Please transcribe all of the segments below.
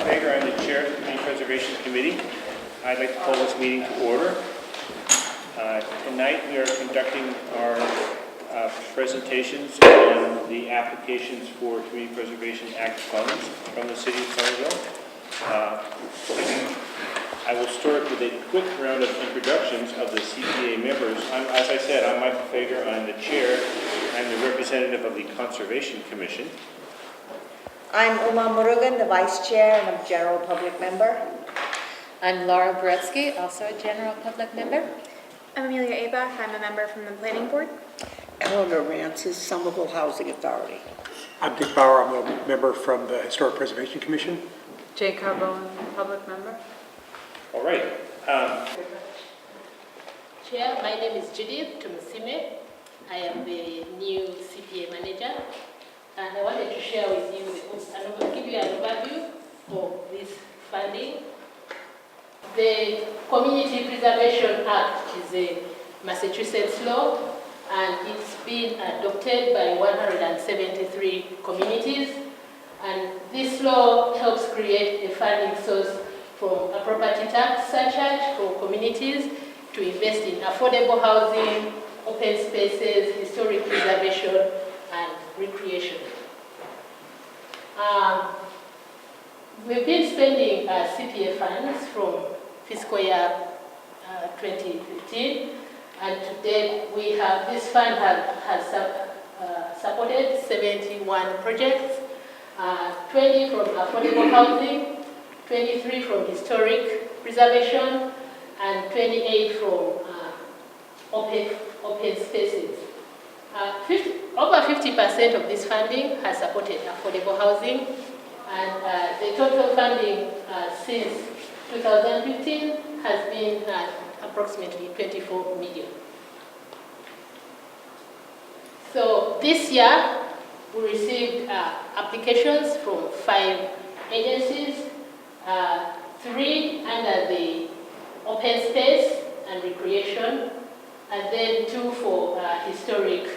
Fager. I'm the chair of the Community Preservation Committee. I'd like to call this meeting to order. Tonight we are conducting our presentations on the applications for Community Preservation Act funds from the City of Somerville. I will start with a quick round of introductions of the CPA members. As I said, I'm Michael Fager. I'm the chair. I'm the representative of the Conservation Commission. I'm Uma Murugan, the vice chair and a general public member. I'm Laura Boretsky, also a general public member. I'm Amelia Abach. I'm a member from the planning board. Eleanor Rancis, Somerville Housing Authority. I'm Dick Bauer. I'm a member from the Historic Preservation Commission. Jay Carbone, public member. All right. Chair, my name is Judith Tumusime. I am the new CPA manager, and I wanted to share with you, give you an overview of this funding. The Community Preservation Act is a Massachusetts law, and it's been adopted by 173 communities. And this law helps create a funding source from a property tax surcharge for communities to invest in affordable housing, open spaces, historic preservation, and recreation. We've been spending CPA funds from fiscal year 2015, and today we have, this fund has supported 71 projects, 20 from affordable housing, 23 from historic preservation, and 28 from open spaces. Over 50% of this funding has supported affordable housing, and the total funding since 2015 has been approximately 24 million. So this year, we received applications from 5 agencies, 3 under the open space and recreation, and then 2 for historic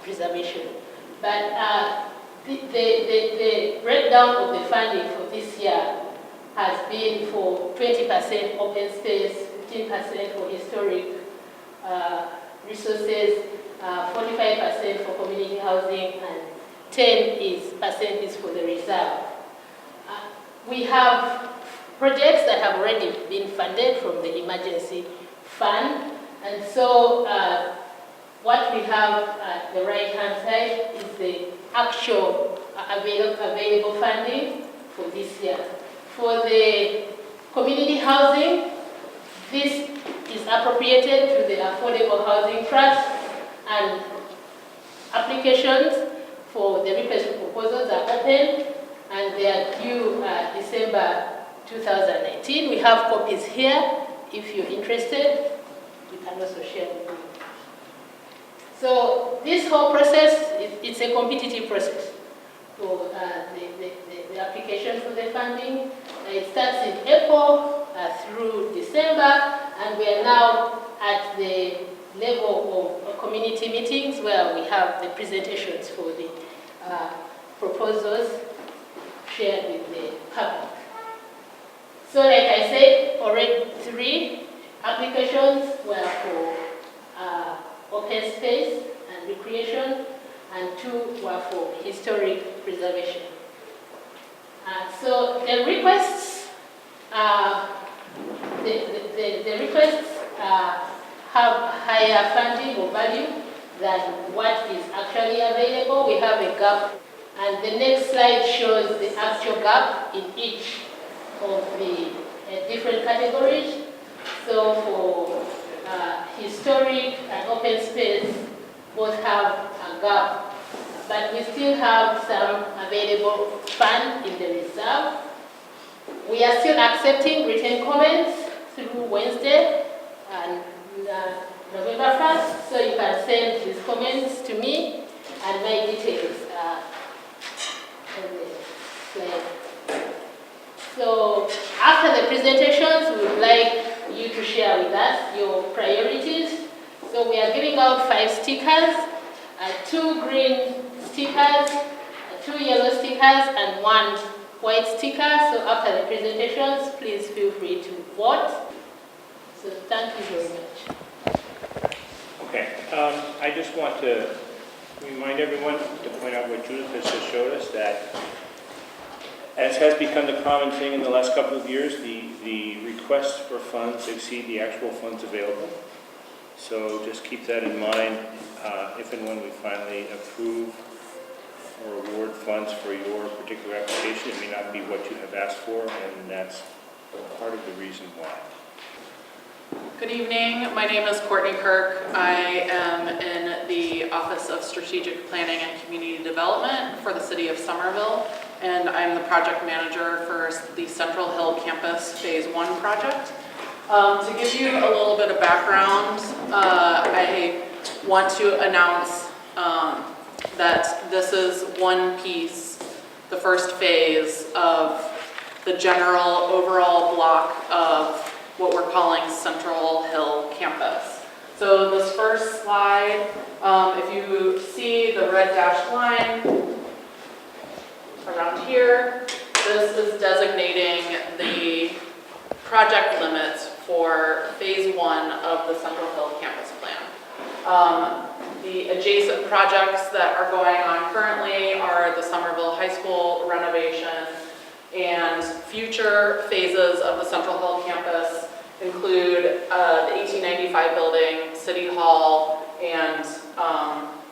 preservation. But the breakdown of the funding for this year has been for 20% open space, 15% for historic resources, 45% for community housing, and 10% is for the reserve. We have projects that have already been funded from the emergency fund, and so what we have at the right-hand side is the actual available funding for this year. For the community housing, this is appropriated to the Affordable Housing Trust, and applications for the request for proposals are open, and they are due December 2019. We have copies here. If you're interested, we can also share with you. So this whole process, it's a competitive process for the application for the funding. It starts in April through December, and we are now at the level of community meetings where we have the presentations for the proposals shared with the public. So like I said, already 3 applications were for open space and recreation, and 2 were for historic preservation. So the requests, the requests have higher funding or value than what is actually available. We have a gap, and the next slide shows the actual gap in each of the different categories. So for historic and open space, both have a gap, but we still have some available fund in the reserve. We are still accepting written comments through Wednesday and November 1st, so you can send these comments to me, and my details are on the slide. So after the presentations, we would like you to share with us your priorities. So we are giving out 5 stickers, 2 green stickers, 2 yellow stickers, and 1 white sticker, so after the presentations, please feel free to vote. So thank you very much. Okay, I just want to remind everyone to point out what Judith has just showed us, that as has become the common thing in the last couple of years, the requests for funds exceed the actual funds available. So just keep that in mind if and when we finally approve or award funds for your particular application. It may not be what you have asked for, and that's part of the reason why. Good evening. My name is Courtney Kirk. I am in the Office of Strategic Planning and Community Development for the City of Somerville, and I'm the project manager for the Central Hill Campus Phase 1 project. To give you a little bit of background, I want to announce that this is one piece, the first phase of the general overall block of what we're calling Central Hill Campus. So this first slide, if you see the red dashed line around here, this is designating the project limits for phase 1 of the Central Hill Campus plan. The adjacent projects that are going on currently are the Somerville High School renovation, and future phases of the Central Hill campus include the 1895 building, City Hall, and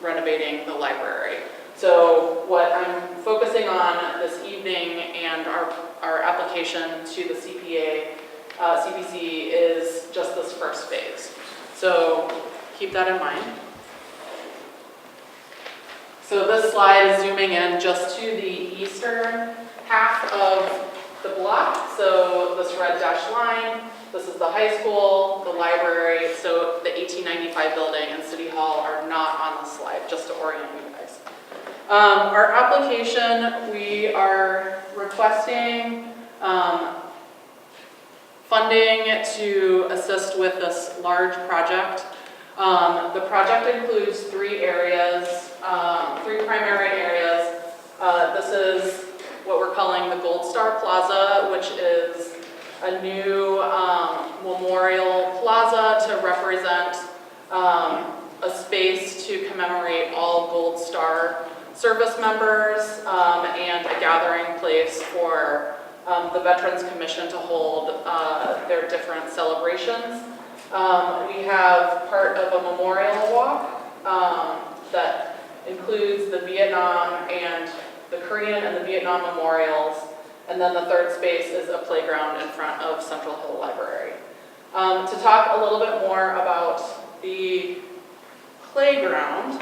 renovating the library. So what I'm focusing on this evening and our application to the CPC is just this first phase. So keep that in mind. So this slide is zooming in just to the eastern half of the block. So this red dashed line, this is the high school, the library, so the 1895 building and City Hall are not on the slide, just to orient you guys. Our application, we are requesting funding to assist with this large project. The project includes 3 areas, 3 primary areas. This is what we're calling the Gold Star Plaza, which is a new memorial plaza to represent a space to commemorate all Gold Star service members and a gathering place for the Veterans Commission to hold their different celebrations. We have part of a memorial walk that includes the Vietnam and the Korean and the Vietnam memorials, and then the third space is a playground in front of Central Hill Library. To talk a little bit more about the playground.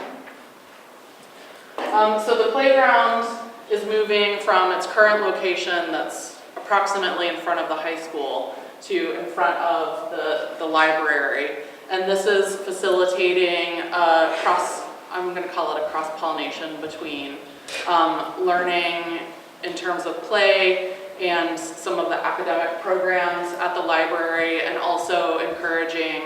So the playground is moving from its current location that's approximately in front of the high school to in front of the library. And this is facilitating I'm going to call it a cross-pollination between learning in terms of play and some of the academic programs at the library, and also encouraging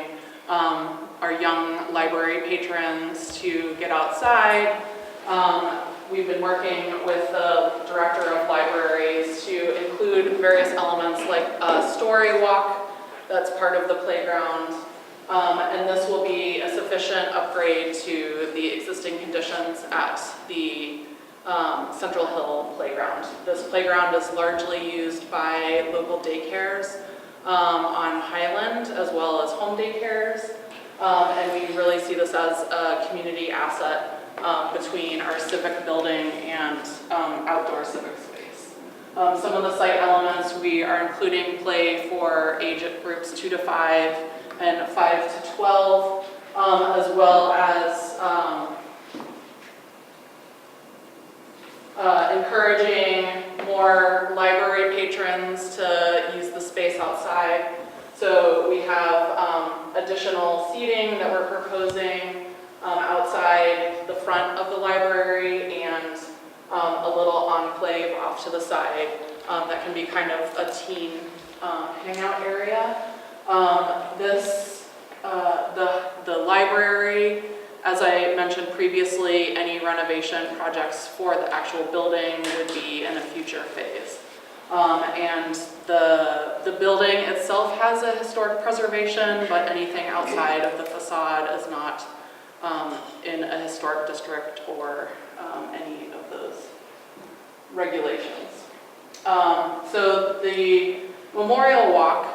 our young library patrons to get outside. We've been working with the director of libraries to include various elements like a story walk that's part of the playground. And this will be a sufficient upgrade to the existing conditions at the Central Hill playground. This playground is largely used by local daycares on Highland, as well as home daycares. And we really see this as a community asset between our civic building and outdoor civic space. Some of the site elements, we are including play for age groups 2 to 5 and 5 to 12, as well as encouraging more library patrons to use the space outside. So we have additional seating that we're proposing outside the front of the library, and a little enclave off to the side that can be kind of a teen hangout area. The library, as I mentioned previously, any renovation projects for the actual building would be in a future phase. And the building itself has a historic preservation, but anything outside of the facade is not in a historic district or any of those regulations. So the Memorial Walk,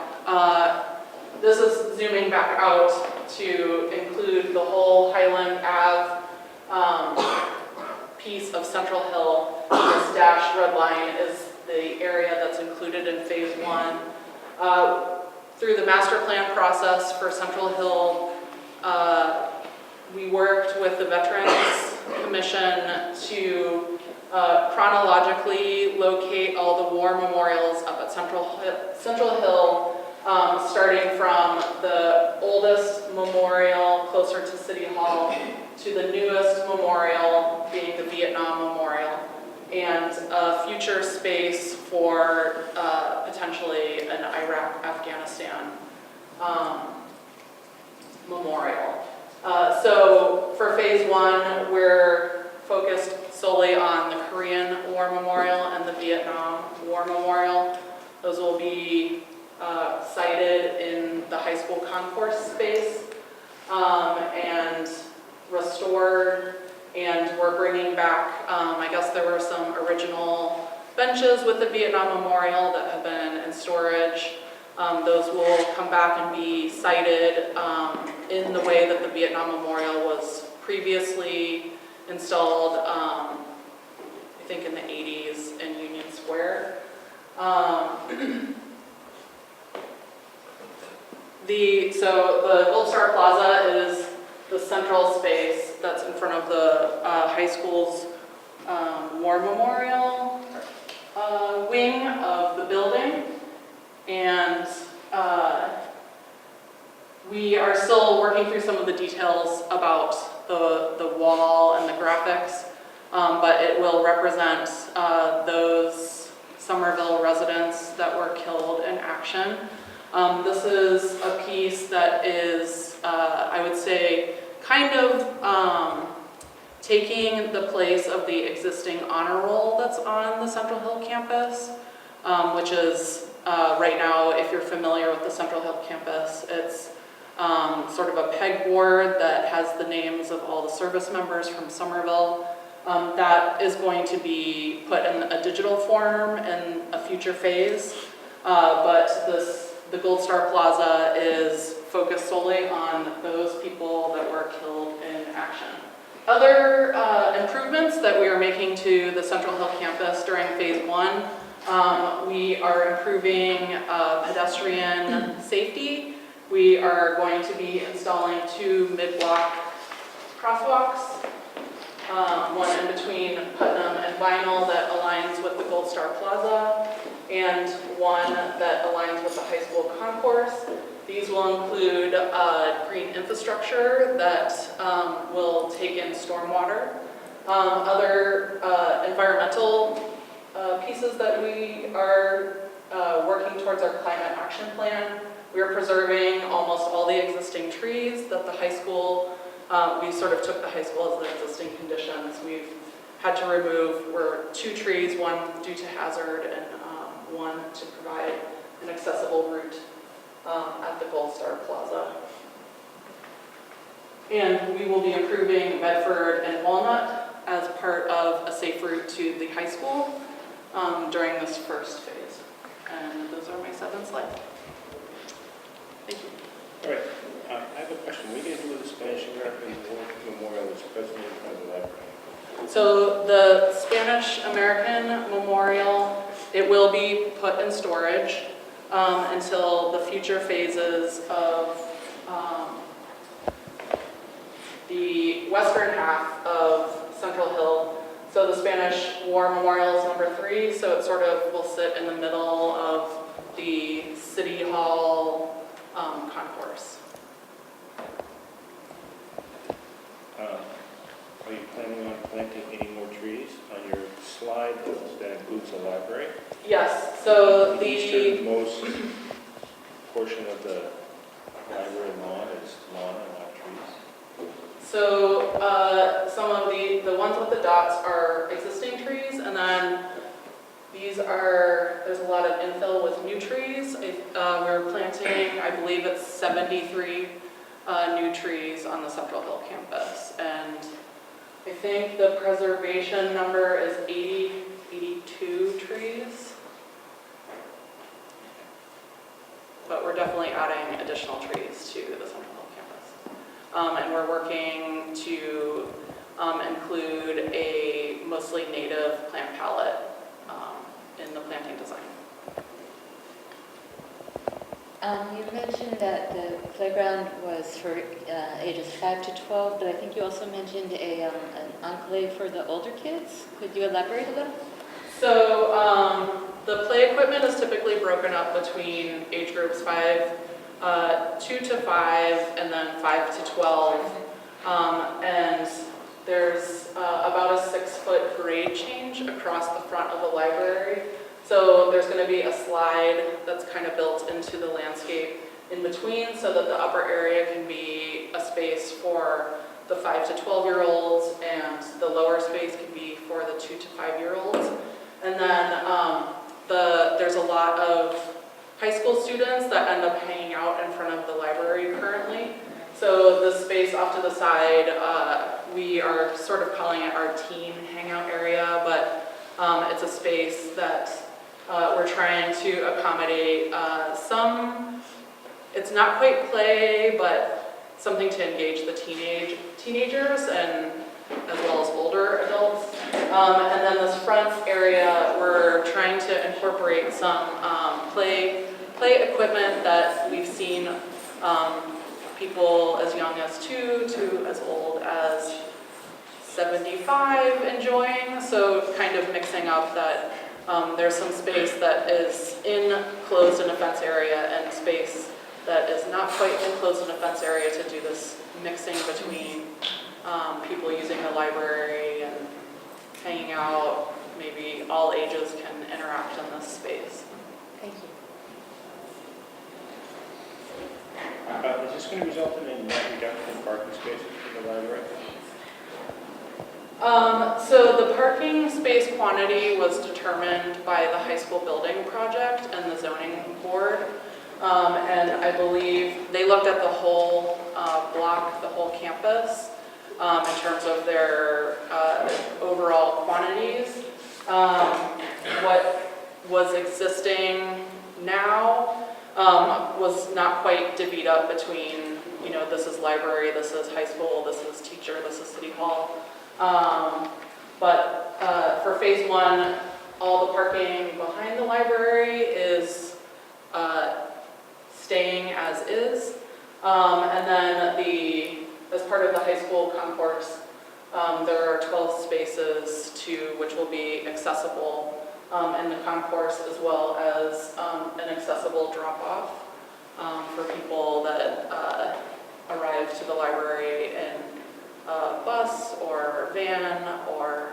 this is zooming back out to include the whole Highland Ave piece of Central Hill. This dashed red line is the area that's included in Phase 1. Through the master plan process for Central Hill, we worked with the Veterans Commission to chronologically locate all the war memorials up at Central Hill, starting from the oldest memorial closer to City Hall to the newest memorial being the Vietnam Memorial, and a future space for potentially an Iraq-Afghanistan memorial. So for Phase 1, we're focused solely on the Korean War Memorial and the Vietnam War Memorial. Those will be sited in the high school concourse space and restored. And we're bringing back, I guess there were some original benches with the Vietnam Memorial that have been in storage. Those will come back and be sited in the way that the Vietnam Memorial was previously installed, I think in the 80s in Union Square. So the Gold Star Plaza is the central space that's in front of the high school's War Memorial wing of the building. And we are still working through some of the details about the wall and the graphics, but it will represent those Somerville residents that were killed in action. This is a piece that is, I would say, kind of taking the place of the existing honor roll that's on the Central Hill campus, which is right now, if you're familiar with the Central Hill campus, it's sort of a pegboard that has the names of all the service members from Somerville. That is going to be put in a digital form in a future phase, but the Gold Star Plaza is focused solely on those people that were killed in action. Other improvements that we are making to the Central Hill campus during Phase 1, we are improving pedestrian safety. We are going to be installing 2 mid-block crosswalks, one in between Putnam and Vinyl that aligns with the Gold Star Plaza, and one that aligns with the high school concourse. These will include green infrastructure that will take in stormwater. Other environmental pieces that we are working towards our climate action plan. We are preserving almost all the existing trees that the high school, we sort of took the high school as the existing conditions. We've had to remove 2 trees, one due to hazard and one to provide an accessible route at the Gold Star Plaza. And we will be improving Medford and Walnut as part of a safe route to the high school during this first phase. And those are my 7 slides. Thank you. All right, I have a question. What are you going to do with the Spanish American War Memorial that's presently in front of the library? So the Spanish American Memorial, it will be put in storage until the future phases of the western half of Central Hill. So the Spanish War Memorial is number 3, so it sort of will sit in the middle of the City Hall concourse. Are you planning on planting any more trees on your slide that includes the library? Yes, so The easternmost portion of the library lawn is lawn and not trees. So some of the ones with the dots are existing trees, and then There's a lot of infill with new trees. We're planting, I believe it's 73 new trees on the Central Hill campus. And I think the preservation number is 82 trees. But we're definitely adding additional trees to the Central Hill campus. And we're working to include a mostly native plant palette in the planting design. You mentioned that the playground was for ages 5 to 12, but I think you also mentioned an enclave for the older kids. Could you elaborate a little? So the play equipment is typically broken up between age groups 2 to 5, and then 5 to 12. And there's about a 6-foot grade change across the front of the library. So there's going to be a slide that's kind of built into the landscape in between so that the upper area can be a space for the 5 to 12-year-olds and the lower space can be for the 2 to 5-year-olds. And then there's a lot of high school students that end up hanging out in front of the library currently. So the space off to the side, we are sort of calling it our teen hangout area, but it's a space that we're trying to accommodate it's not quite play, but something to engage the teenagers and as well as older adults. And then this front area, we're trying to incorporate some play equipment that we've seen people as young as 2 to as old as 75 enjoying. So kind of mixing up that there's some space that is enclosed in a fence area and space that is not quite enclosed in a fence area to do this mixing between people using the library and hanging out. Maybe all ages can interact in this space. Thank you. Is this going to result in a net reduction in parking spaces for the library? So the parking space quantity was determined by the high school building project and the zoning board. And I believe they looked at the whole block, the whole campus, in terms of their overall quantities. What was existing now was not quite divvied up between, this is library, this is high school, this is teacher, this is city hall. But for phase 1, all the parking behind the library is staying as is. And then as part of the high school concourse, there are 12 spaces which will be accessible in the concourse, as well as an accessible drop-off for people that arrive to the library in a bus or van or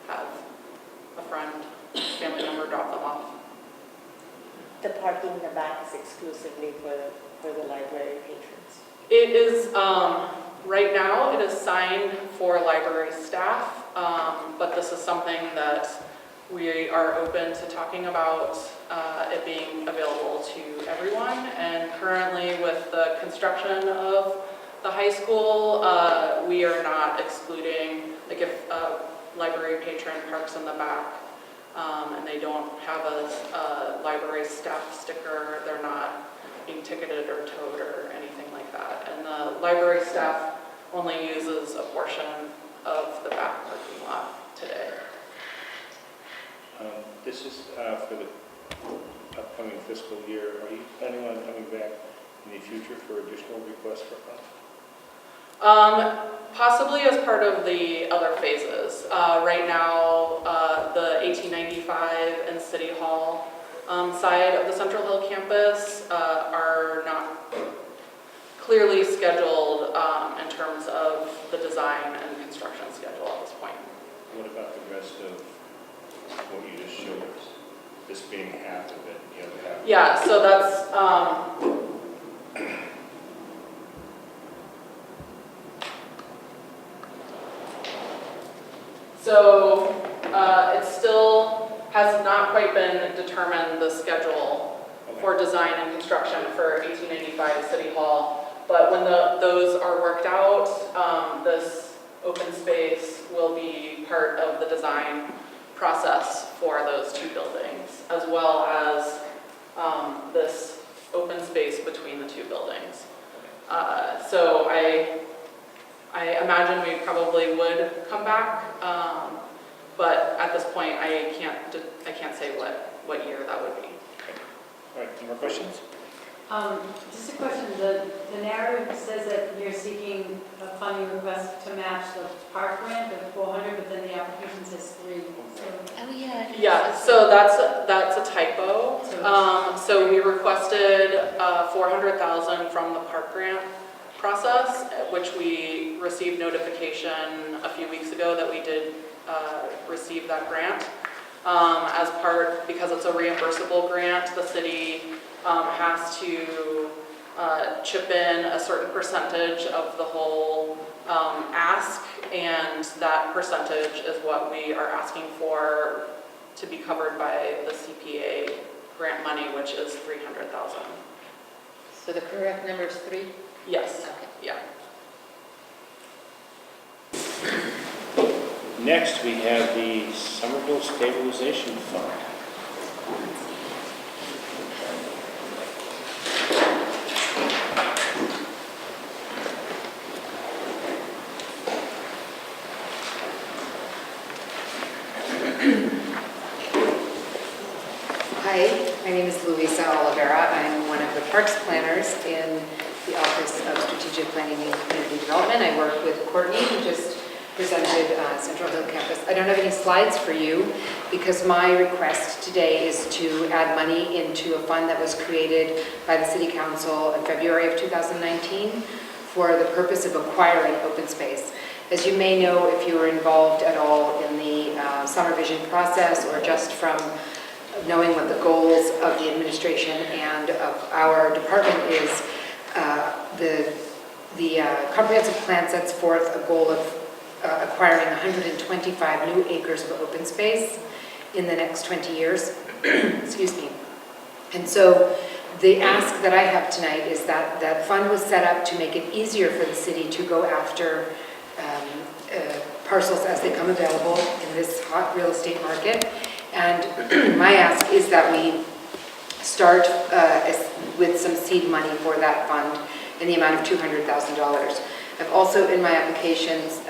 have a friend, family member drop them off. The parking in the back is exclusively for the library patrons. It is, right now, it is signed for library staff, but this is something that we are open to talking about it being available to everyone. And currently, with the construction of the high school, we are not excluding, like if a library patron parks in the back and they don't have a library staff sticker, they're not being ticketed or towed or anything like that. And the library staff only uses a portion of the back parking lot today. This is for the upcoming fiscal year. Are you planning on coming back in the future for additional requests for funds? Possibly as part of the other phases. Right now, the 1895 and City Hall side of the Central Hill campus are not clearly scheduled in terms of the design and construction schedule at this point. What about the rest of what you just showed us? This being half of it, the other half? Yeah, so that's it still has not quite been determined the schedule for design and construction for 1895 City Hall. But when those are worked out, this open space will be part of the design process for those two buildings, as well as this open space between the two buildings. So I imagine we probably would come back, but at this point I can't say what year that would be. All right, any more questions? Just a question, the narrative says that you're seeking a funding request to match the park grant of 400, but then the application says 3. Oh, yeah. Yeah, so that's a typo. So we requested 400,000 from the park grant process, which we received notification a few weeks ago that we did receive that grant. As part, because it's a reimbursable grant, the city has to chip in a certain percentage of the whole ask, and that percentage is what we are asking for to be covered by the CPA grant money, which is 300,000. So the correct number is 3? Yes. Okay. Yeah. Next, we have the Somerville Stabilization Fund. Hi, my name is Luisa Oliveira. I'm one of the parks planners in the Office of Strategic Planning and Community Development. I work with Courtney, who just presented Central Hill Campus. I don't have any slides for you because my request today is to add money into a fund that was created by the City Council in February of 2019 for the purpose of acquiring open space. As you may know, if you were involved at all in the summer vision process or just from knowing what the goals of the administration and of our department is, the comprehensive plan sets forth a goal of acquiring 125 new acres of open space in the next 20 years. Excuse me. And so the ask that I have tonight is that that fund was set up to make it easier for the city to go after parcels as they come available in this hot real estate market. And my ask is that we start with some seed money for that fund in the amount of $200,000. I've also in my applications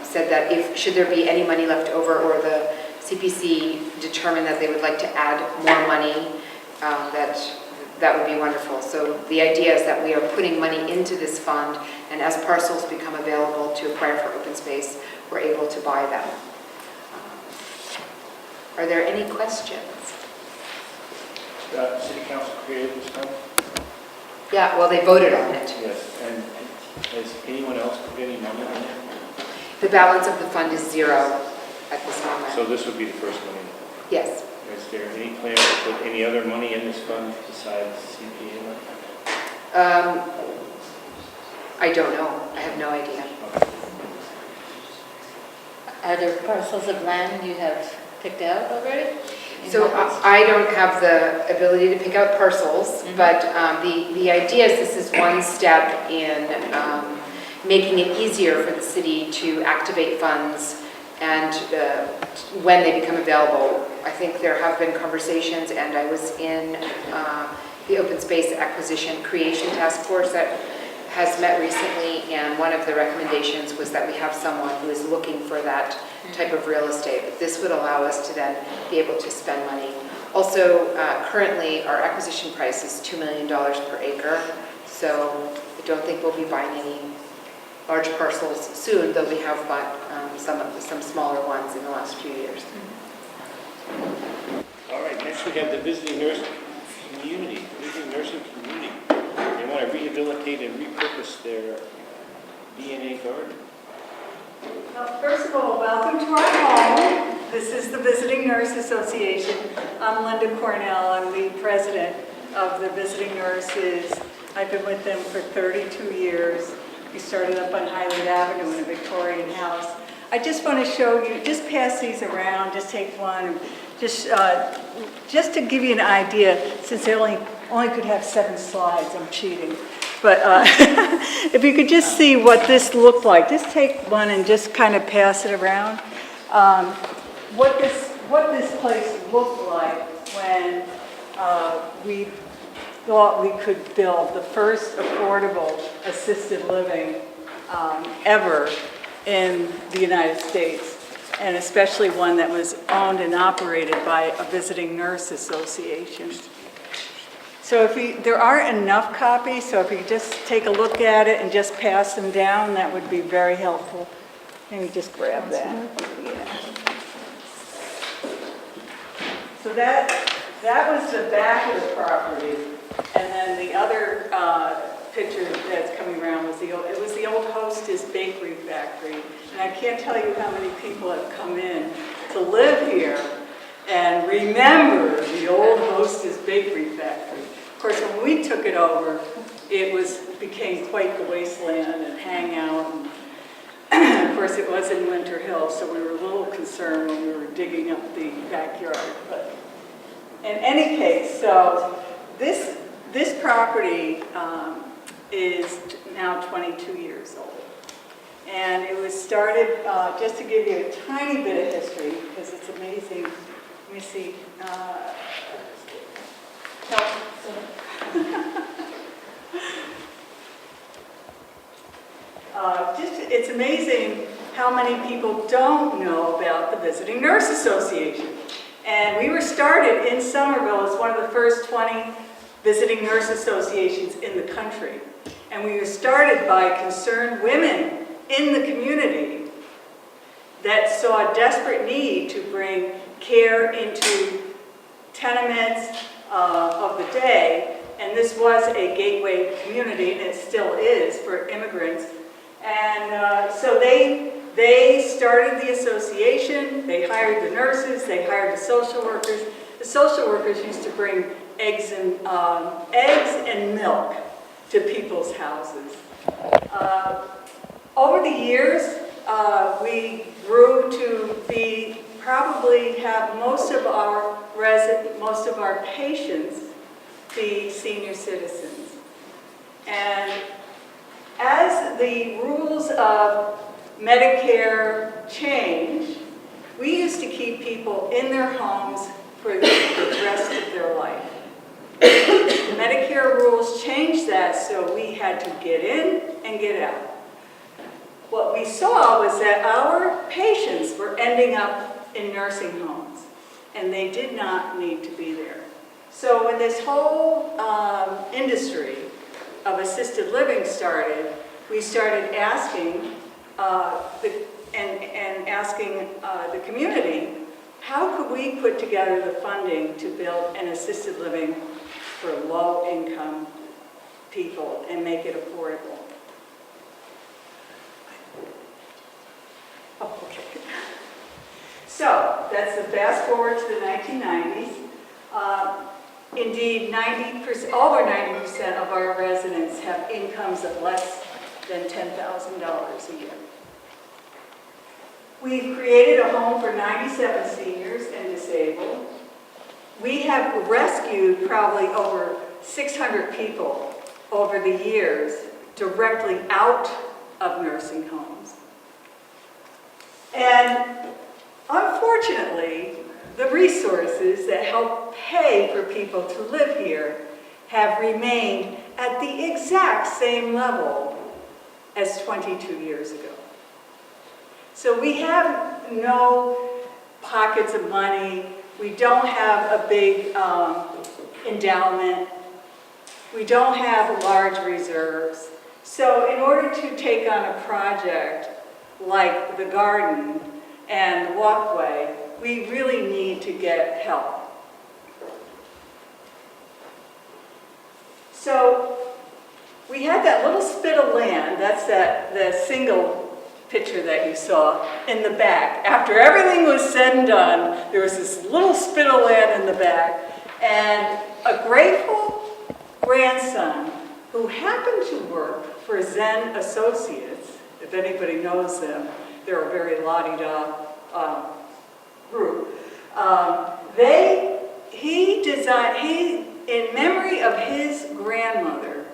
said that should there be any money left over or the CPC determine that they would like to add more money, that would be wonderful. So the idea is that we are putting money into this fund, and as parcels become available to acquire for open space, we're able to buy them. Are there any questions? City Council created this fund? Yeah, well, they voted on it. Yes, and has anyone else put any money in it? The balance of the fund is 0 at this moment. So this would be the first money. Yes. Is there any plan to put any other money in this fund besides CPA money? I don't know. I have no idea. Are there parcels of land you have picked out already? So I don't have the ability to pick out parcels, but the idea is this is one step in making it easier for the city to activate funds and when they become available. I think there have been conversations, and I was in the Open Space Acquisition Creation Task Force that has met recently, and one of the recommendations was that we have someone who is looking for that type of real estate. But this would allow us to then be able to spend money. Also, currently our acquisition price is $2 million per acre, so I don't think we'll be buying any large parcels soon, though we have bought some smaller ones in the last few years. All right, next we have the visiting nursing community. They want to rehabilitate and repurpose their DNA garden. Well, first of all, welcome to our home. This is the Visiting Nurse Association. I'm Linda Cornell. I'm the president of the Visiting Nurses. I've been with them for 32 years. We started up on Highland Avenue in a Victorian house. I just want to show you, just pass these around, just take one and just to give you an idea, since I only could have 7 slides, I'm cheating. But if you could just see what this looked like, just take one and just kind of pass it around. What this place looked like when we thought we could build the first affordable assisted living ever in the United States, and especially one that was owned and operated by a visiting nurse association. So there aren't enough copies, so if you just take a look at it and just pass them down, that would be very helpful. Maybe just grab that. Yeah. So that was the back of the property, and then the other picture that's coming around was the old Hostess Bakery Factory. And I can't tell you how many people have come in to live here and remember the old Hostess Bakery Factory. Of course, when we took it over, it became quite the wasteland and hangout. And of course, it was in Winter Hill, so we were a little concerned when we were digging up the backyard. But in any case, so this property is now 22 years old. And it was started, just to give you a tiny bit of history, because it's amazing. Let me see. It's amazing how many people don't know about the Visiting Nurse Association. And we were started in Somerville as one of the first 20 visiting nurse associations in the country. And we were started by concerned women in the community that saw a desperate need to bring care into tenements of the day. And this was a gateway community, and it still is, for immigrants. And so they started the association, they hired the nurses, they hired the social workers. The social workers used to bring eggs and milk to people's houses. Over the years, we grew to probably have most of our patients be senior citizens. And as the rules of Medicare changed, we used to keep people in their homes for the rest of their life. The Medicare rules changed that, so we had to get in and get out. What we saw was that our patients were ending up in nursing homes, and they did not need to be there. So when this whole industry of assisted living started, we started asking the community, how could we put together the funding to build an assisted living for low-income people and make it affordable? Oh, okay. So that's the fast forward to the 1990s. Indeed, over 90% of our residents have incomes of less than $10,000 a year. We've created a home for 97 seniors and disabled. We have rescued probably over 600 people over the years directly out of nursing homes. And unfortunately, the resources that help pay for people to live here have remained at the exact same level as 22 years ago. So we have no pockets of money. We don't have a big endowment. We don't have large reserves. So in order to take on a project like the garden and the walkway, we really need to get help. So we had that little spit of land, that's the single picture that you saw in the back. After everything was said and done, there was this little spit of land in the back, and a grateful grandson who happened to work for Zen Associates, if anybody knows them, they're a very la-di-da group. In memory of his grandmother,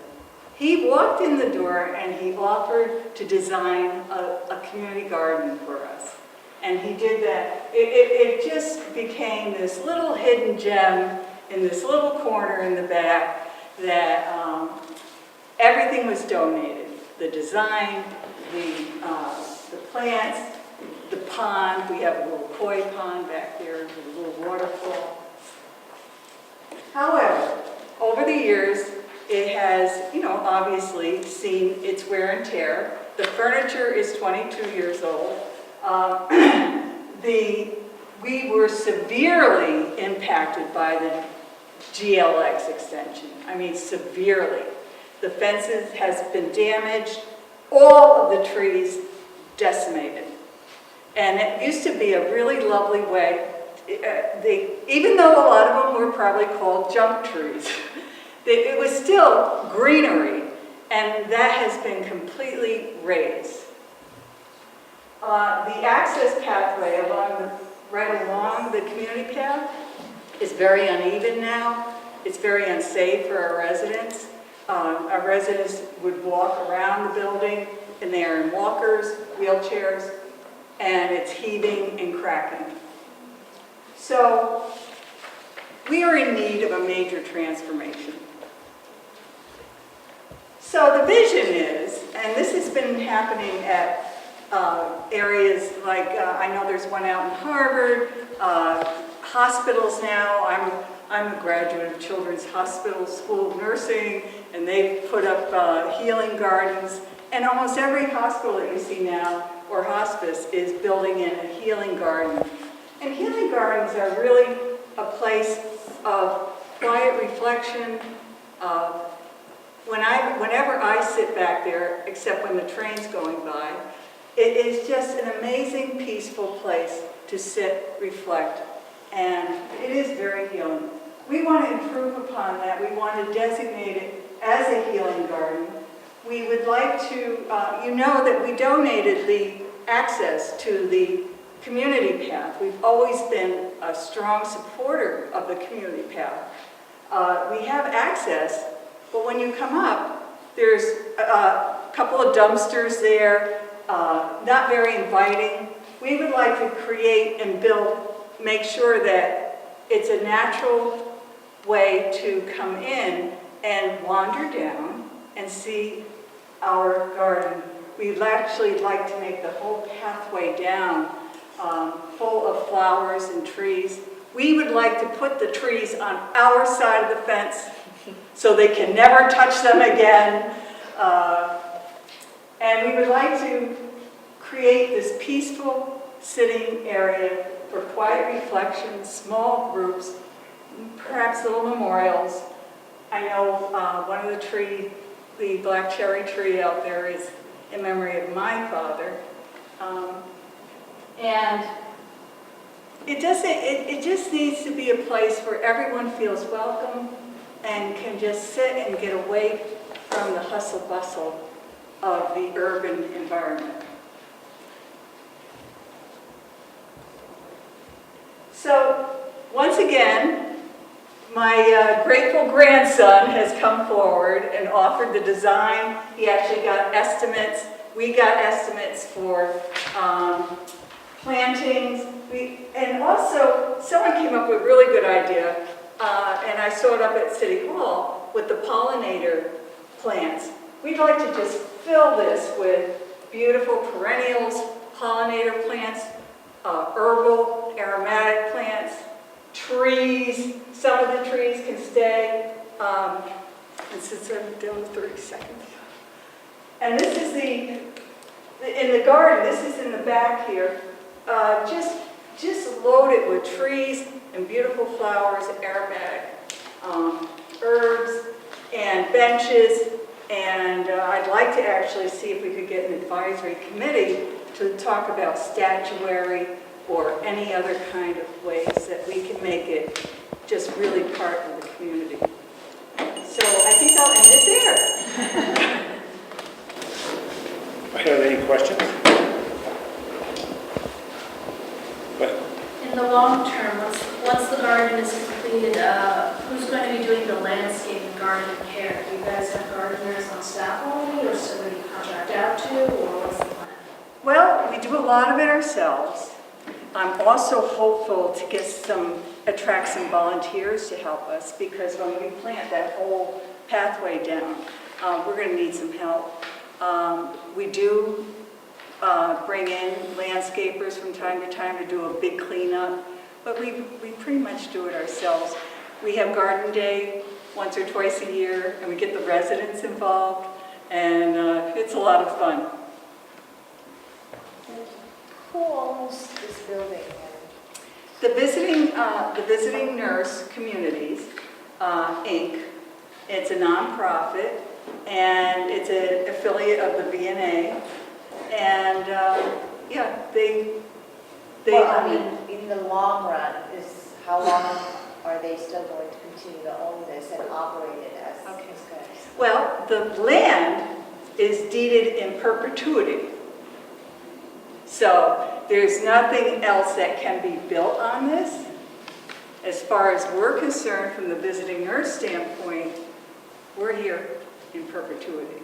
he walked in the door and he offered to design a community garden for us. And he did that. It just became this little hidden gem in this little corner in the back that everything was donated. The design, the plants, the pond. We have a little koi pond back there with a little waterfall. However, over the years, it has, obviously seen its wear and tear. The furniture is 22 years old. We were severely impacted by the GLX extension. I mean, severely. The fences has been damaged, all of the trees decimated. And it used to be a really lovely way. Even though a lot of them were probably called junk trees, it was still greenery, and that has been completely razed. The access pathway right along the community path is very uneven now. It's very unsafe for our residents. Our residents would walk around the building, and they are in walkers, wheelchairs, and it's heaving and cracking. So we are in need of a major transformation. So the vision is, and this has been happening at areas like, I know there's one out in Harvard, hospitals now. I'm a graduate of Children's Hospital School of Nursing, and they've put up healing gardens. And almost every hospital that you see now, or hospice, is building in a healing garden. And healing gardens are really a place of quiet reflection. Whenever I sit back there, except when the train's going by, it is just an amazing, peaceful place to sit, reflect, and it is very healing. We want to improve upon that. We want to designate it as a healing garden. We would like to, that we donated the access to the community path. We've always been a strong supporter of the community path. We have access, but when you come up, there's a couple of dumpsters there, not very inviting. We would like to create and make sure that it's a natural way to come in and wander down and see our garden. We'd actually like to make the whole pathway down full of flowers and trees. We would like to put the trees on our side of the fence so they can never touch them again. And we would like to create this peaceful sitting area for quiet reflection, small groups, perhaps little memorials. I know one of the trees, the black cherry tree out there, is in memory of my father. And it just needs to be a place where everyone feels welcome and can just sit and get away from the hustle bustle of the urban environment. So once again, my grateful grandson has come forward and offered the design. He actually got estimates. We got estimates for plantings. And also, someone came up with a really good idea, and I saw it up at City Hall with the pollinator plants. We'd like to just fill this with beautiful perennials, pollinator plants, herbal, aromatic plants, trees. Some of the trees can stay. And since I'm down to 30 seconds. And this is in the garden, this is in the back here, just loaded with trees and beautiful flowers, aromatic herbs and benches. And I'd like to actually see if we could get an advisory committee to talk about statuary or any other kind of ways that we can make it just really part of the community. So I think I'll end it there. Are there any questions? In the long term, once the garden completed, who's going to be doing the landscape and garden care? Do you guys have gardeners on staff only, or somebody you contract out to, or what's the plan? Well, we do a lot of it ourselves. I'm also hopeful to attract some volunteers to help us, because when we plant that whole pathway down, we're going to need some help. We do bring in landscapers from time to time to do a big cleanup, but we pretty much do it ourselves. We have garden day once or twice a year, and we get the residents involved, and it's a lot of fun. Who owns this building? The Visiting Nurse Communities, Inc. It's a nonprofit, and it's an affiliate of the VNA. And yeah, Well, I mean, in the long run, how long are they still going to continue to own this and operate it as guys? Well, the land is deeded in perpetuity. So there's nothing else that can be built on this. As far as we're concerned, from the visiting nurse standpoint, we're here in perpetuity.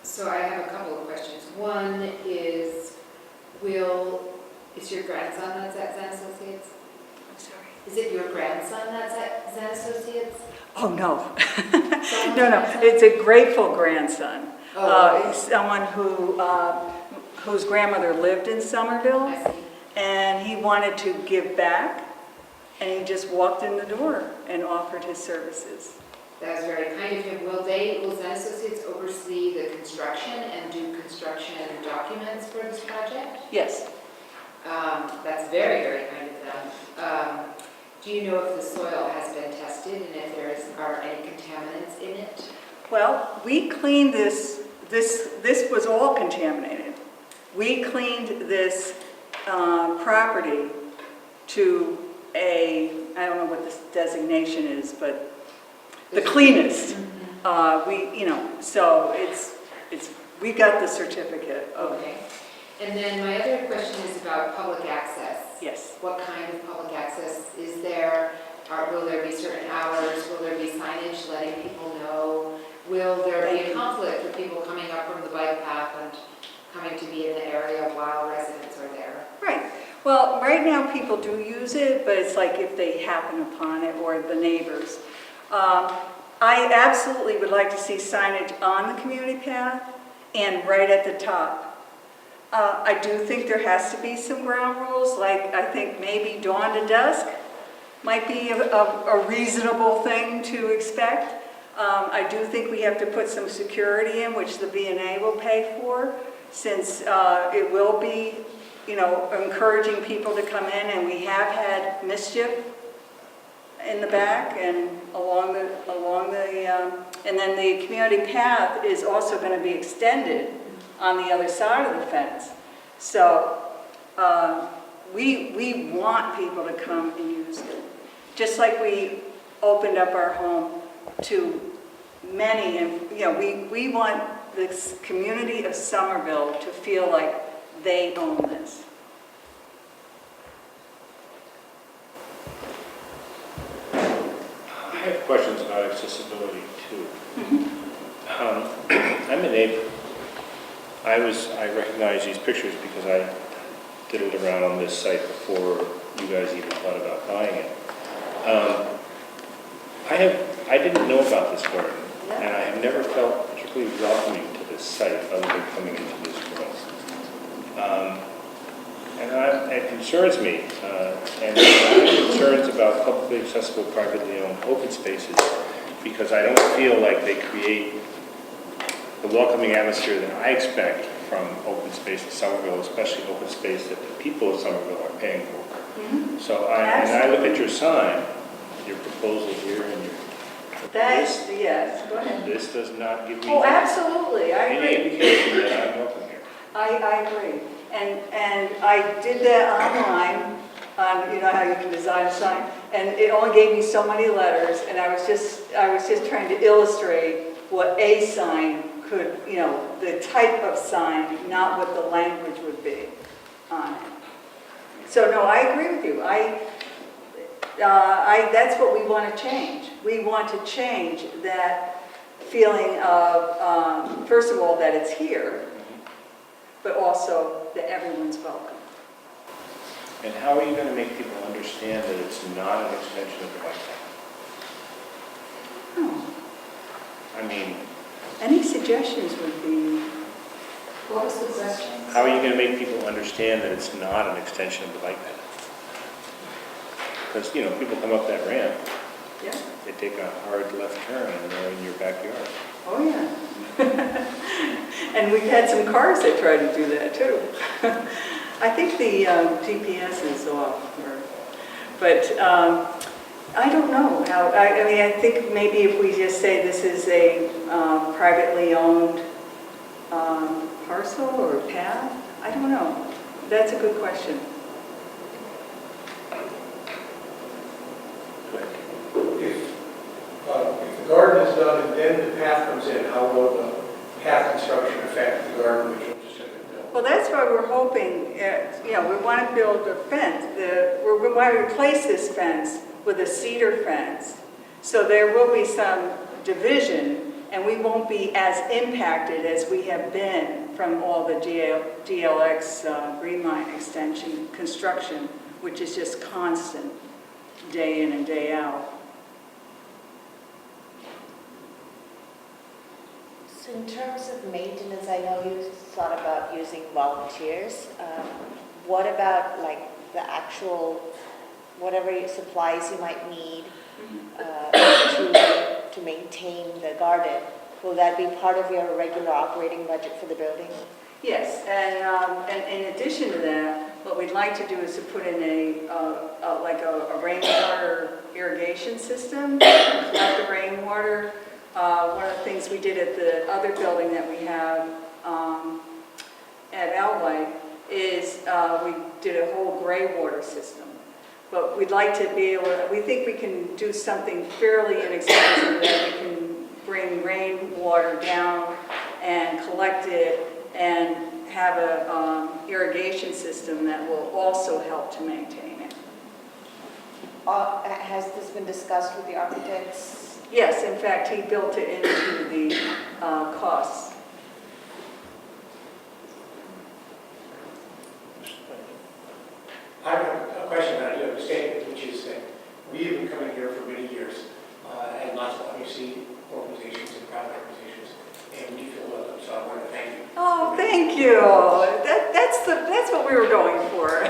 So I have a couple of questions. One is, is your grandson that's at Zen Associates? I'm sorry. Is it your grandson that's at Zen Associates? Oh, no. No, it's a grateful grandson. Oh, Someone whose grandmother lived in Somerville, I see. and he wanted to give back, and he just walked in the door and offered his services. That was very kind of him. Will Zen Associates oversee the construction and do construction documents for this project? Yes. That's very, very kind of them. Do you know if the soil has been tested and if are any contaminants in it? Well, we cleaned this was all contaminated. We cleaned this property to I don't know what this designation is, but the cleanest. So we got the certificate of. Okay. And then my other question is about public access. Yes. What kind of public access is there? Will there be certain hours? Will there be signage letting people know? Will there be a conflict with people coming up from the bike path and coming to be in the area while residents are there? Right. Well, right now people do use it, but it's like if they happen upon it or the neighbors. I absolutely would like to see signage on the community path and right at the top. I do think there has to be some ground rules, like I think maybe dawn to dusk might be a reasonable thing to expect. I do think we have to put some security in, which the VNA will pay for, since it will be, encouraging people to come in, and we have had mischief in the back and along the, and then the community path is also going to be extended on the other side of the fence. So we want people to come and use it. Just like we opened up our home to many, and we want this community of Somerville to feel like they own this. I have questions about accessibility too. I'm a neighbor. I recognize these pictures because I diddled around on this site before you guys even thought about buying it. I didn't know about this garden, and I have never felt particularly welcoming to this site other than coming into this room. And it concerns me, and I have concerns about publicly accessible, privately owned open spaces, because I don't feel like they create the welcoming atmosphere that I expect from open space in Somerville, especially open space that the people of Somerville are paying for. Mm-hmm. So I look at your sign, your proposal here, and Yes, go ahead. this does not give me Oh, absolutely, I any agree. indication that I'm welcome here. I agree. And I did that online, you know how you can design a sign, and it only gave me so many letters, and I was just trying to illustrate what a sign could, the type of sign, not what the language would be on it. So no, I agree with you. That's what we want to change. We want to change that feeling of, first of all, that it's here, but also that everyone's welcome. And how are you going to make people understand that it's not an extension of the bike path? I mean, Any suggestions would be, What was the question? how are you going to make people understand that it's not an extension of the bike path? Because, people come up that ramp, yeah, they take a hard left turn and they're in your backyard. oh yeah. And we've had some cars that try to do that too. I think the GPS is off, but I don't know how, I mean, I think maybe if we just say this is a privately owned parcel or path, I don't know. That's a good question. If the garden is done and then the path comes in, how will the path construction affect the garden which will just have been built? Well, that's why we're hoping, we want to build a fence. We want to replace this fence with a cedar fence. So there will be some division, and we won't be as impacted as we have been from all the GLX Green Line extension construction, which is just constant, day in and day out. So in terms of maintenance, I know you thought about using volunteers. What about like the actual, whatever supplies you might need to maintain the garden? Will that be part of your regular operating budget for the building? Yes, and in addition to that, what we'd like to do is to put in a rainwater irrigation system, collect the rainwater. One of the things we did at the other building that we have at Alway is we did a whole gray water system. But we'd like to be able to, we think we can do something fairly inexpensive that we can bring rainwater down and collect it and have a irrigation system that will also help to maintain it. Has this been discussed with the architects? Yes, in fact, he built it into the costs. I have a question that I do understand, which is that we have been coming here for many years, and lots of obviously organizations and private organizations, and we feel welcome, so I want to thank you. Oh, thank you. That's what we were going for.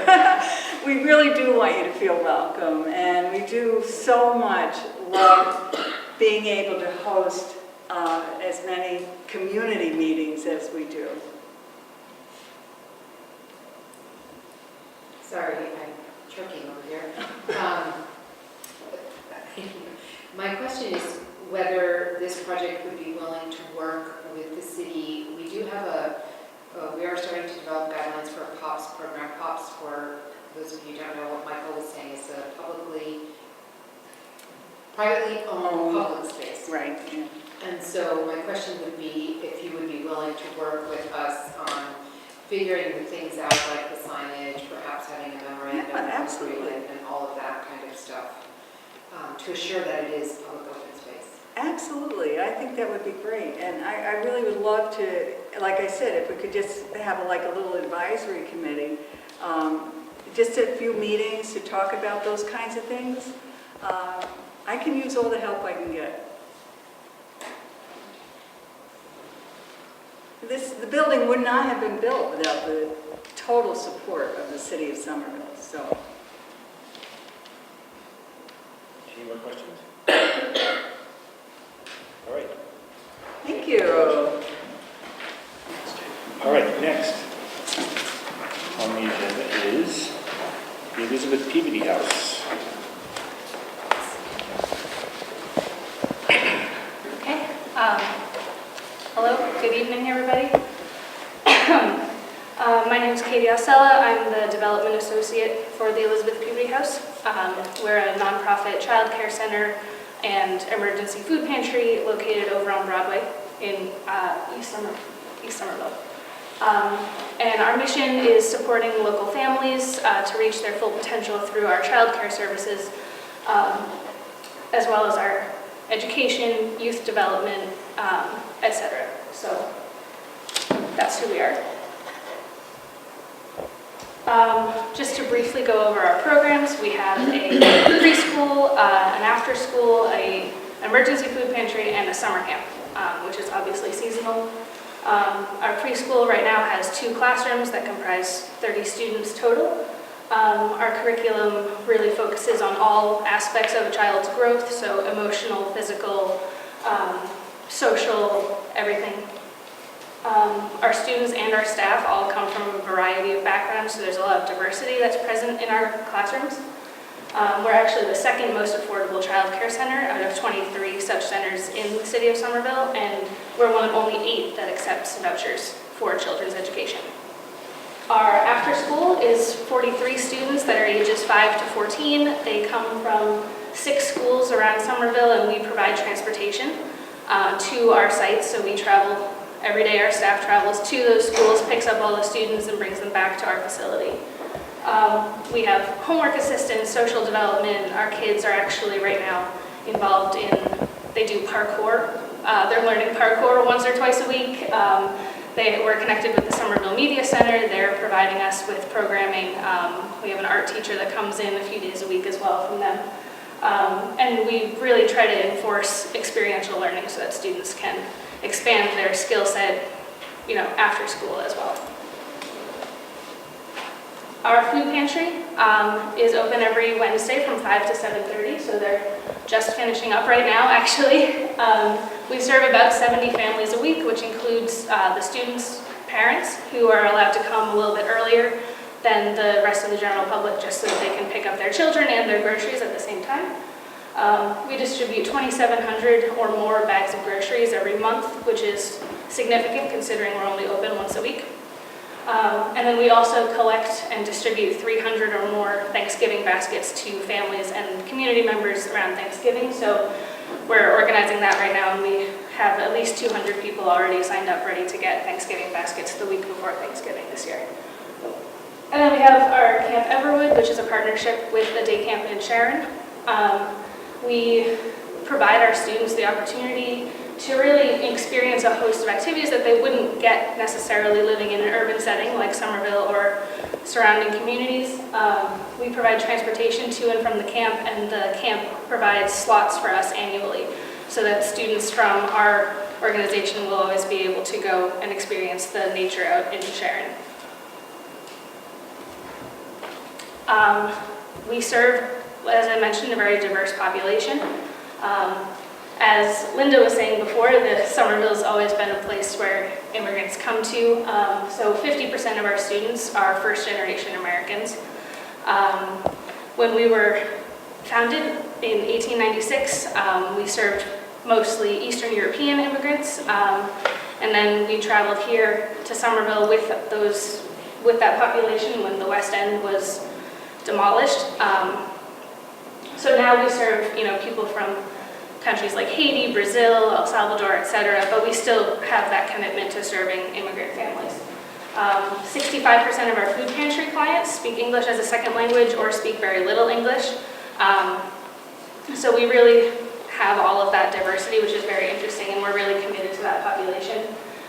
We really do want you to feel welcome, and we do so much love being able to host as many community meetings as we do. Sorry, I'm choking over here. My question is whether this project would be willing to work with the city. We do have we are starting to develop guidelines for a POPs program. POPs, for those of you who don't know what Michael was saying, is a privately owned public space. Right. Yeah. And so my question would be if you would be willing to work with us on figuring the things out, like the signage, perhaps having a memorandum of agreement and all of that kind of stuff, to assure that it is public open space. Absolutely. I think that would be great. And I really would love to, like I said, if we could just have a little advisory committee, just a few meetings to talk about those kinds of things. I can use all the help I can get. The building would not have been built without the total support of the city of Somerville. So, Any more questions? All right. thank you. All right, next on the agenda is the Elizabeth Peabody House. Okay. Hello, good evening, everybody. My name is Katie Osella. I'm the Development Associate for the Elizabeth Peabody House. We're a nonprofit child care center and emergency food pantry located over on Broadway in East Somerville. East Somerville. And our mission is supporting local families to reach their full potential through our childcare services, as well as our education, youth development, etc. So that's who we are. Just to briefly go over our programs, we have a preschool, an after-school, an emergency food pantry, and a summer camp, which is obviously seasonal. Our preschool right now has 2 classrooms that comprise 30 students total. Our curriculum really focuses on all aspects of a child's growth, so emotional, physical, social, everything. Our students and our staff all come from a variety of backgrounds, so there's a lot of diversity that's present in our classrooms. We're actually the second most affordable child care center out of 23 such centers in the city of Somerville, and we're one of only 8 that accepts vouchers for children's education. Our after school is 43 students that are ages 5 to 14. They come from 6 schools around Somerville, and we provide transportation to our sites, so we travel every day. Our staff travels to those schools, picks up all the students, and brings them back to our facility. We have homework assistance, social development. Our kids are actually right now involved in, they do parkour. They're learning parkour once or twice a week. They were connected with the Somerville Media Center. They're providing us with programming. We have an art teacher that comes in a few days a week as well from them. And we really try to enforce experiential learning so that students can expand their skill set, after school as well. Our food pantry is open every Wednesday from 5 to 7:30, so they're just finishing up right now, actually. We serve about 70 families a week, which includes the students' parents, who are allowed to come a little bit earlier than the rest of the general public, just so that they can pick up their children and their groceries at the same time. We distribute 2,700 or more bags of groceries every month, which is significant considering we're only open once a week. And then we also collect and distribute 300 or more Thanksgiving baskets to families and community members around Thanksgiving. So we're organizing that right now, and we have at least 200 people already signed up ready to get Thanksgiving baskets the week before Thanksgiving this year. And then we have our Camp Everwood, which is a partnership with the day camp in Sharon. We provide our students the opportunity to really experience a host of activities that they wouldn't get necessarily living in an urban setting like Somerville or surrounding communities. We provide transportation to and from the camp, and the camp provides slots for us annually so that students from our organization will always be able to go and experience the nature out in Sharon. We serve, as I mentioned, a very diverse population. As Linda was saying before, Somerville's always been a place where immigrants come to. So 50% of our students are first-generation Americans. When we were founded in 1896, we served mostly Eastern European immigrants, and then we traveled here to Somerville with that population when the West End was demolished. So now we serve, people from countries like Haiti, Brazil, El Salvador, etc., but we still have that commitment to serving immigrant families. 65% of our food pantry clients speak English as a second language or speak very little English. So we really have all of that diversity, which is very interesting, and we're really committed to that population.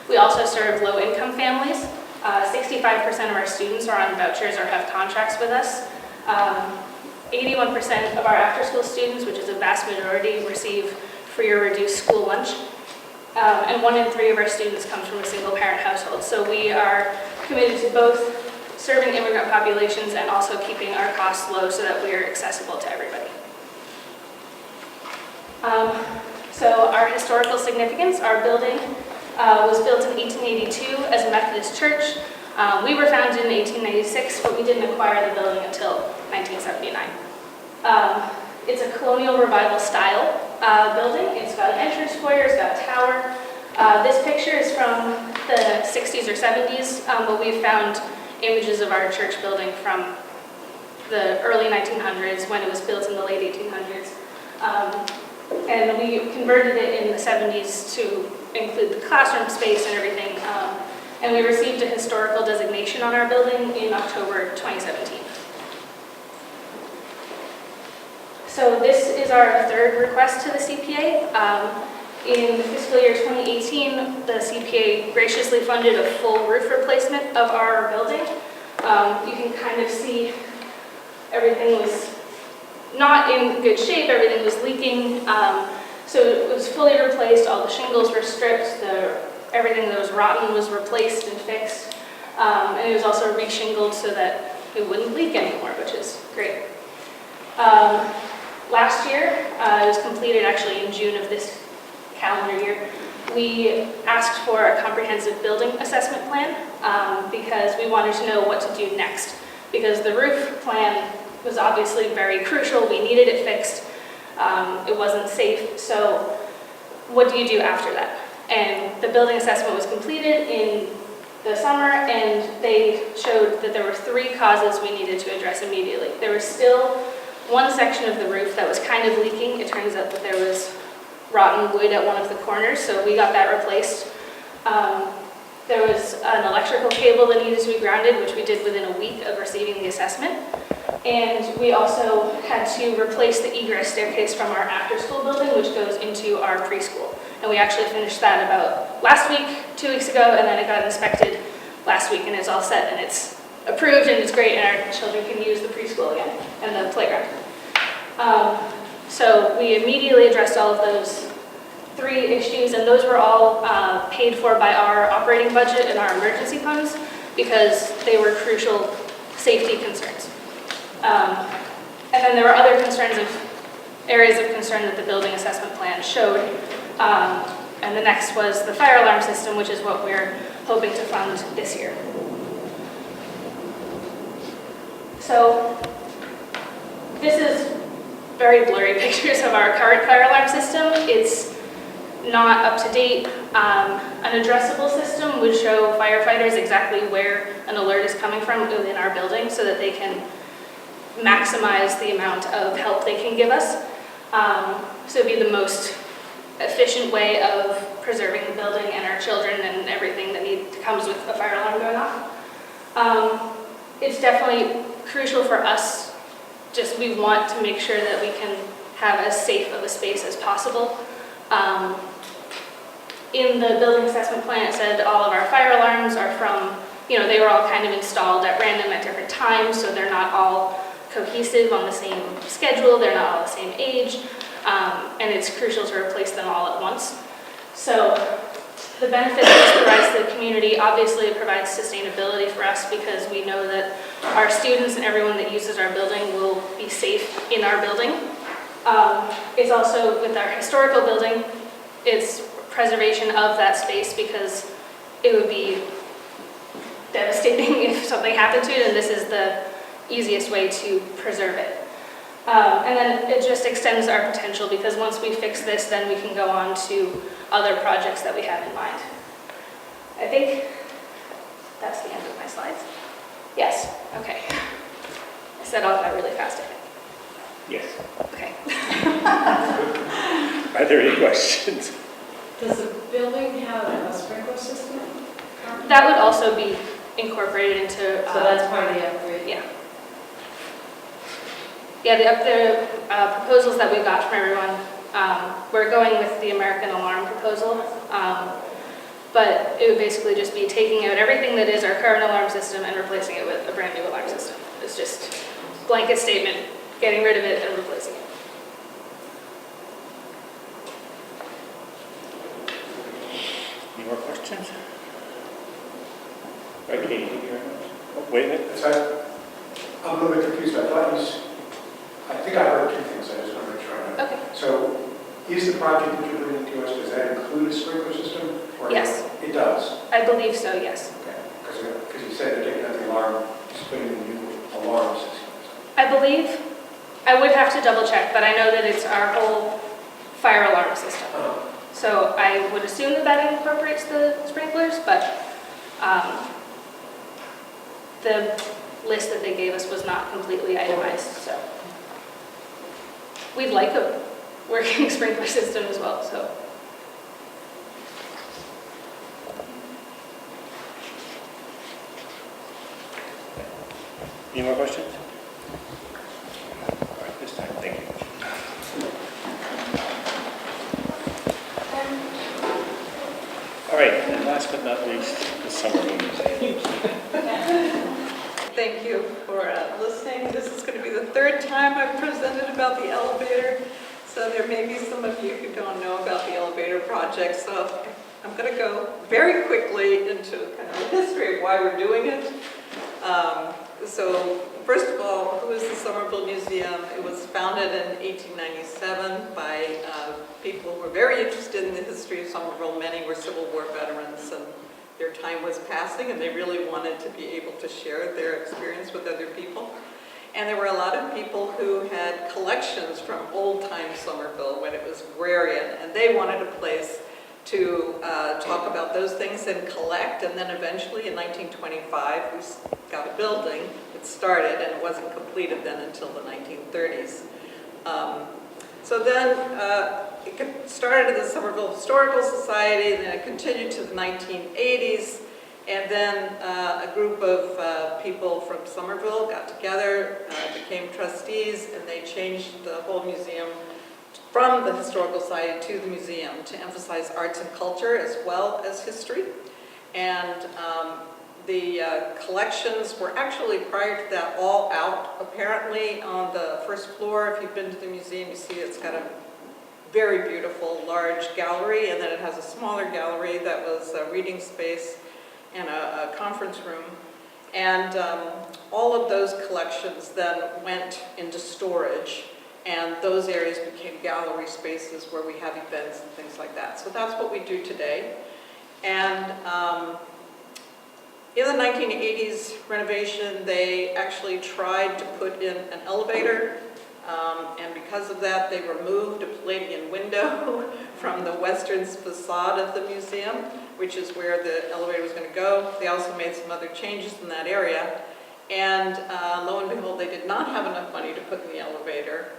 We also serve low-income families. 65% of our students are on vouchers or have contracts with us. 81% of our after-school students, which is a vast majority, receive free or reduced school lunch. And 1 in 3 of our students comes from a single-parent household. So we are committed to both serving immigrant populations and also keeping our costs low so that we are accessible to everybody. So our historical significance, our building was built in 1882 as a Methodist church. We were founded in 1896, but we didn't acquire the building until 1979. It's a colonial revival style building. It's got an entrance foyer, it's got a tower. This picture is from the 60s or 70s, but we've found images of our church building from the early 1900s when it was built in the late 1800s. And we converted it in the 70s to include the classroom space and everything. and we received a historical designation on our building in October 2017. So this is our third request to the CPA. In fiscal year 2018, the CPA graciously funded a full roof replacement of our building. You can kind of see everything was not in good shape, everything was leaking. So it was fully replaced, all the shingles were stripped, everything that was rotten was replaced and fixed. And it was also re-shingled so that it wouldn't leak anymore, which is great. Last year, it was completed actually in June of this calendar year. We asked for a comprehensive building assessment plan because we wanted to know what to do next. Because the roof plan was obviously very crucial, we needed it fixed, it wasn't safe, so what do you do after that? And the building assessment was completed in the summer, and they showed that there were 3 causes we needed to address immediately. There was still one section of the roof that was kind of leaking. It turns out that there was rotten wood at one of the corners, so we got that replaced. There was an electrical cable that needed to be grounded, which we did within a week of receiving the assessment. And we also had to replace the egress staircase from our after-school building, which goes into our preschool. And we actually finished that about last week, 2 weeks ago, and then it got inspected last week, and it's all set, and it's approved, and it's great, and our children can use the preschool again, and the playground. So we immediately addressed all of those 3 issues, and those were all paid for by our operating budget and our emergency funds because they were crucial safety concerns. And then there were other concerns areas of concern that the building assessment plan showed. And the next was the fire alarm system, which is what we're hoping to fund this year. So this is very blurry pictures of our current fire alarm system. It's not up to date. An addressable system would show firefighters exactly where an alert is coming from within our building so that they can maximize the amount of help they can give us. So it'd be the most efficient way of preserving the building and our children and everything that comes with a fire alarm going off. It's definitely crucial for us. Just we want to make sure that we can have as safe of a space as possible. In the building assessment plan, it said all of our fire alarms are from, they were all kind of installed at random at different times, so they're not all cohesive on the same schedule, they're not all the same age, and it's crucial to replace them all at once. So the benefit this provides to the community, obviously it provides sustainability for us because we know that our students and everyone that uses our building will be safe in our building. It's also, with our historical building, it's preservation of that space because it would be devastating if something happened to it, and this is the easiest way to preserve it. And then it just extends our potential because once we fix this, then we can go on to other projects that we have in mind. I think that's the end of my slides. Yes, okay. I said all that really fast, I think. Yes. Okay. Are there any questions? Does the building have a sprinkler system? That would also be incorporated into... So that's part of the upgrade? Yeah. Yeah, the proposals that we got from everyone, we're going with the American Alarm proposal, but it would basically just be taking out everything that is our current alarm system and replacing it with a brand new alarm system. It's just blanket statement, getting rid of it and replacing it. Any more questions? Okay, wait a minute. So I'm a little bit confused. I think I heard 2 things. I just want to make sure I know. Okay. So is the project that you're bringing to us, does that include a sprinkler system? Or Yes. It does? I believe so, yes. Okay. Because you said they're taking out the alarm, just putting in a new alarm system. I believe, I would have to double check, but I know that it's our whole fire alarm system. So I would assume that that incorporates the sprinklers, but the list that they gave us was not completely itemized, so. We'd like a working sprinkler system as well, so. Any more questions? All right, this time, thank you. All right, and last but not least, the Somerville Museum. Thank you for listening. This is going to be the third time I've presented about the elevator, so there may be some of you who don't know about the elevator project. So I'm going to go very quickly into kind of the history of why we're doing it. So first of all, who is the Somerville Museum? It was founded in 1897 by people who were very interested in the history of Somerville. Many were Civil War veterans, and their time was passing, and they really wanted to be able to share their experience with other people. And there were a lot of people who had collections from old-time Somerville when it was agrarian, and they wanted a place to talk about those things and collect. And then eventually in 1925, we got a building. It started, and it wasn't completed then until the 1930s. So then it started as the Somerville Historical Society, and then it continued to the 1980s. And then a group of people from Somerville got together, became trustees, and they changed the whole museum from the Historical Society to the museum to emphasize arts and culture as well as history. And the collections were actually, prior to that, all out. Apparently on the first floor, if you've been to the museum, you see it's got a very beautiful large gallery, and then it has a smaller gallery that was a reading space and a conference room. And all of those collections then went into storage, and those areas became gallery spaces where we have events and things like that. So that's what we do today. And in the 1980s renovation, they actually tried to put in an elevator, and because of that, they removed a Palladian window from the western facade of the museum, which is where the elevator was going to go. They also made some other changes in that area, and lo and behold, they did not have enough money to put in the elevator.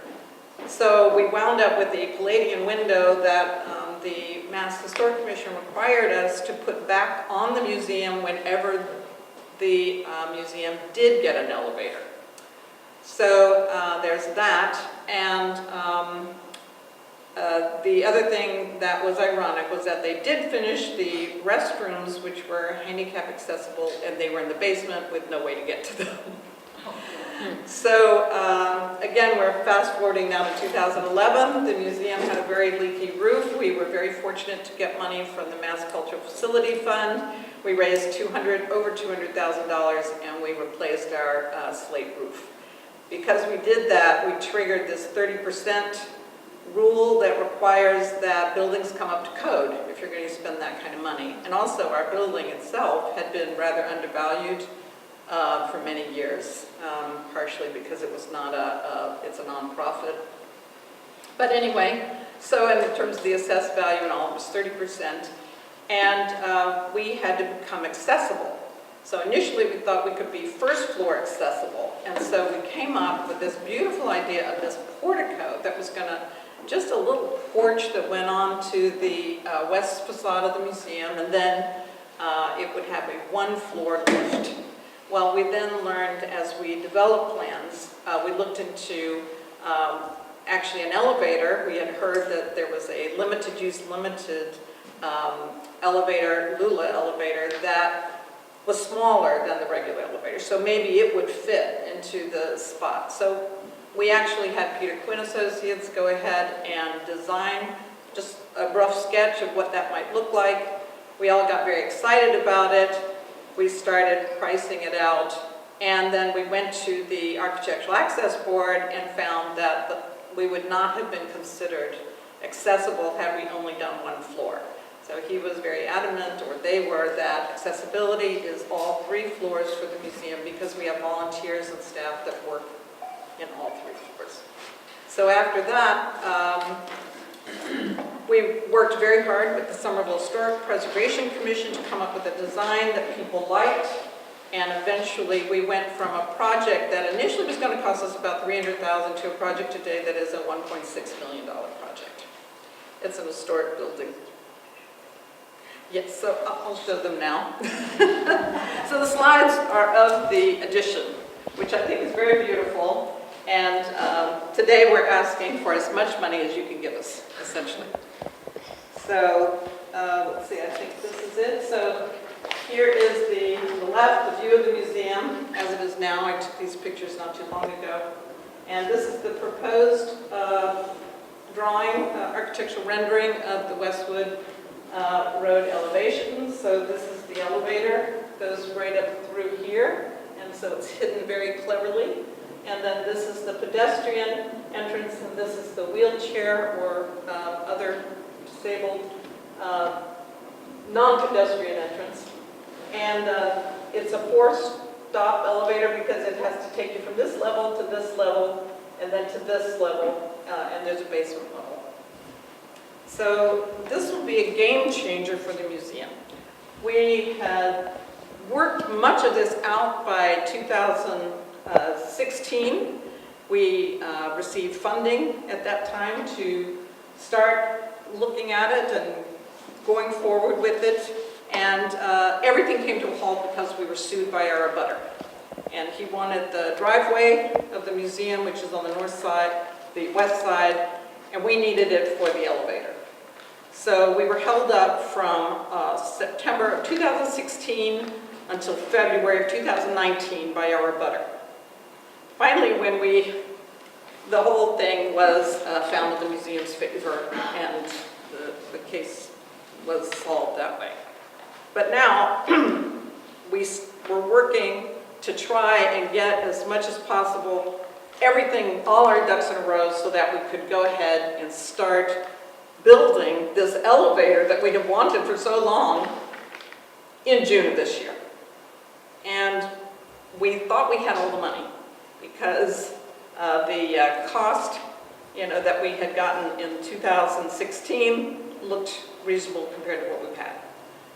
So we wound up with a Palladian window that the Mass Historic Commission required us to put back on the museum whenever the museum did get an elevator. So there's that. And the other thing that was ironic was that they did finish the restrooms, which were handicap accessible, and they were in the basement with no way to get to them. So again, we're fast forwarding now to 2011. The museum had a very leaky roof. We were very fortunate to get money from the Mass Cultural Facility Fund. We raised over $200,000, and we replaced our slate roof. Because we did that, we triggered this 30% rule that requires that buildings come up to code if you're going to spend that kind of money. And also, our building itself had been rather undervalued for many years, partially because it was not it's a nonprofit. But anyway, so in terms of the assessed value and all, it was 30%. And we had to become accessible. So initially we thought we could be first floor accessible. And so we came up with this beautiful idea of this portico that was going to, just a little porch that went on to the west facade of the museum, and then it would have a one-floor lift. Well, we then learned as we developed plans, we looked into actually an elevator. We had heard that there was a limited use, limited elevator, Lula elevator, that was smaller than the regular elevator. So maybe it would fit into the spot. So we actually had Peter Quinn Associates go ahead and design just a rough sketch of what that might look like. We all got very excited about it. We started pricing it out, and then we went to the Architectural Access Board and found that we would not have been considered accessible had we only done one floor. So he was very adamant, or they were, that accessibility is all 3 floors for the museum because we have volunteers and staff that work in all 3 floors. So after that, we worked very hard with the Somerville Historic Preservation Commission to come up with a design that people liked, and eventually we went from a project that initially was going to cost us about $300,000 to a project today that is a $1.6 million project. It's an historic building. Yes, so I'll show them now. So the slides are of the addition. which I think is very beautiful. And today we're asking for as much money as you can give us, essentially. So let's see, I think this is it. So here is the left, the view of the museum as it is now. I took these pictures not too long ago. And this is the proposed drawing, architectural rendering of the Westwood Road elevation. So this is the elevator, goes right up through here, and so it's hidden very cleverly. And then this is the pedestrian entrance, and this is the wheelchair or other disabled non-pedestrian entrance. And it's a 4-stop elevator because it has to take you from this level to this level, and then to this level, and there's a basement level. So this will be a game changer for the museum. We had worked much of this out by 2016. We received funding at that time to start looking at it and going forward with it. And everything came to a halt because we were sued by our abutter. And he wanted the driveway of the museum, which is on the north side, the west side, and we needed it for the elevator. So we were held up from September of 2016 until February of 2019 by our abutter. Finally, when the whole thing was found in the museum's favor, and the case was solved that way. But now, we're working to try and get as much as possible, everything, all our ducks in a row, so that we could go ahead and start building this elevator that we have wanted for so long in June of this year. And we thought we had all the money because the cost, that we had gotten in 2016 looked reasonable compared to what we've had.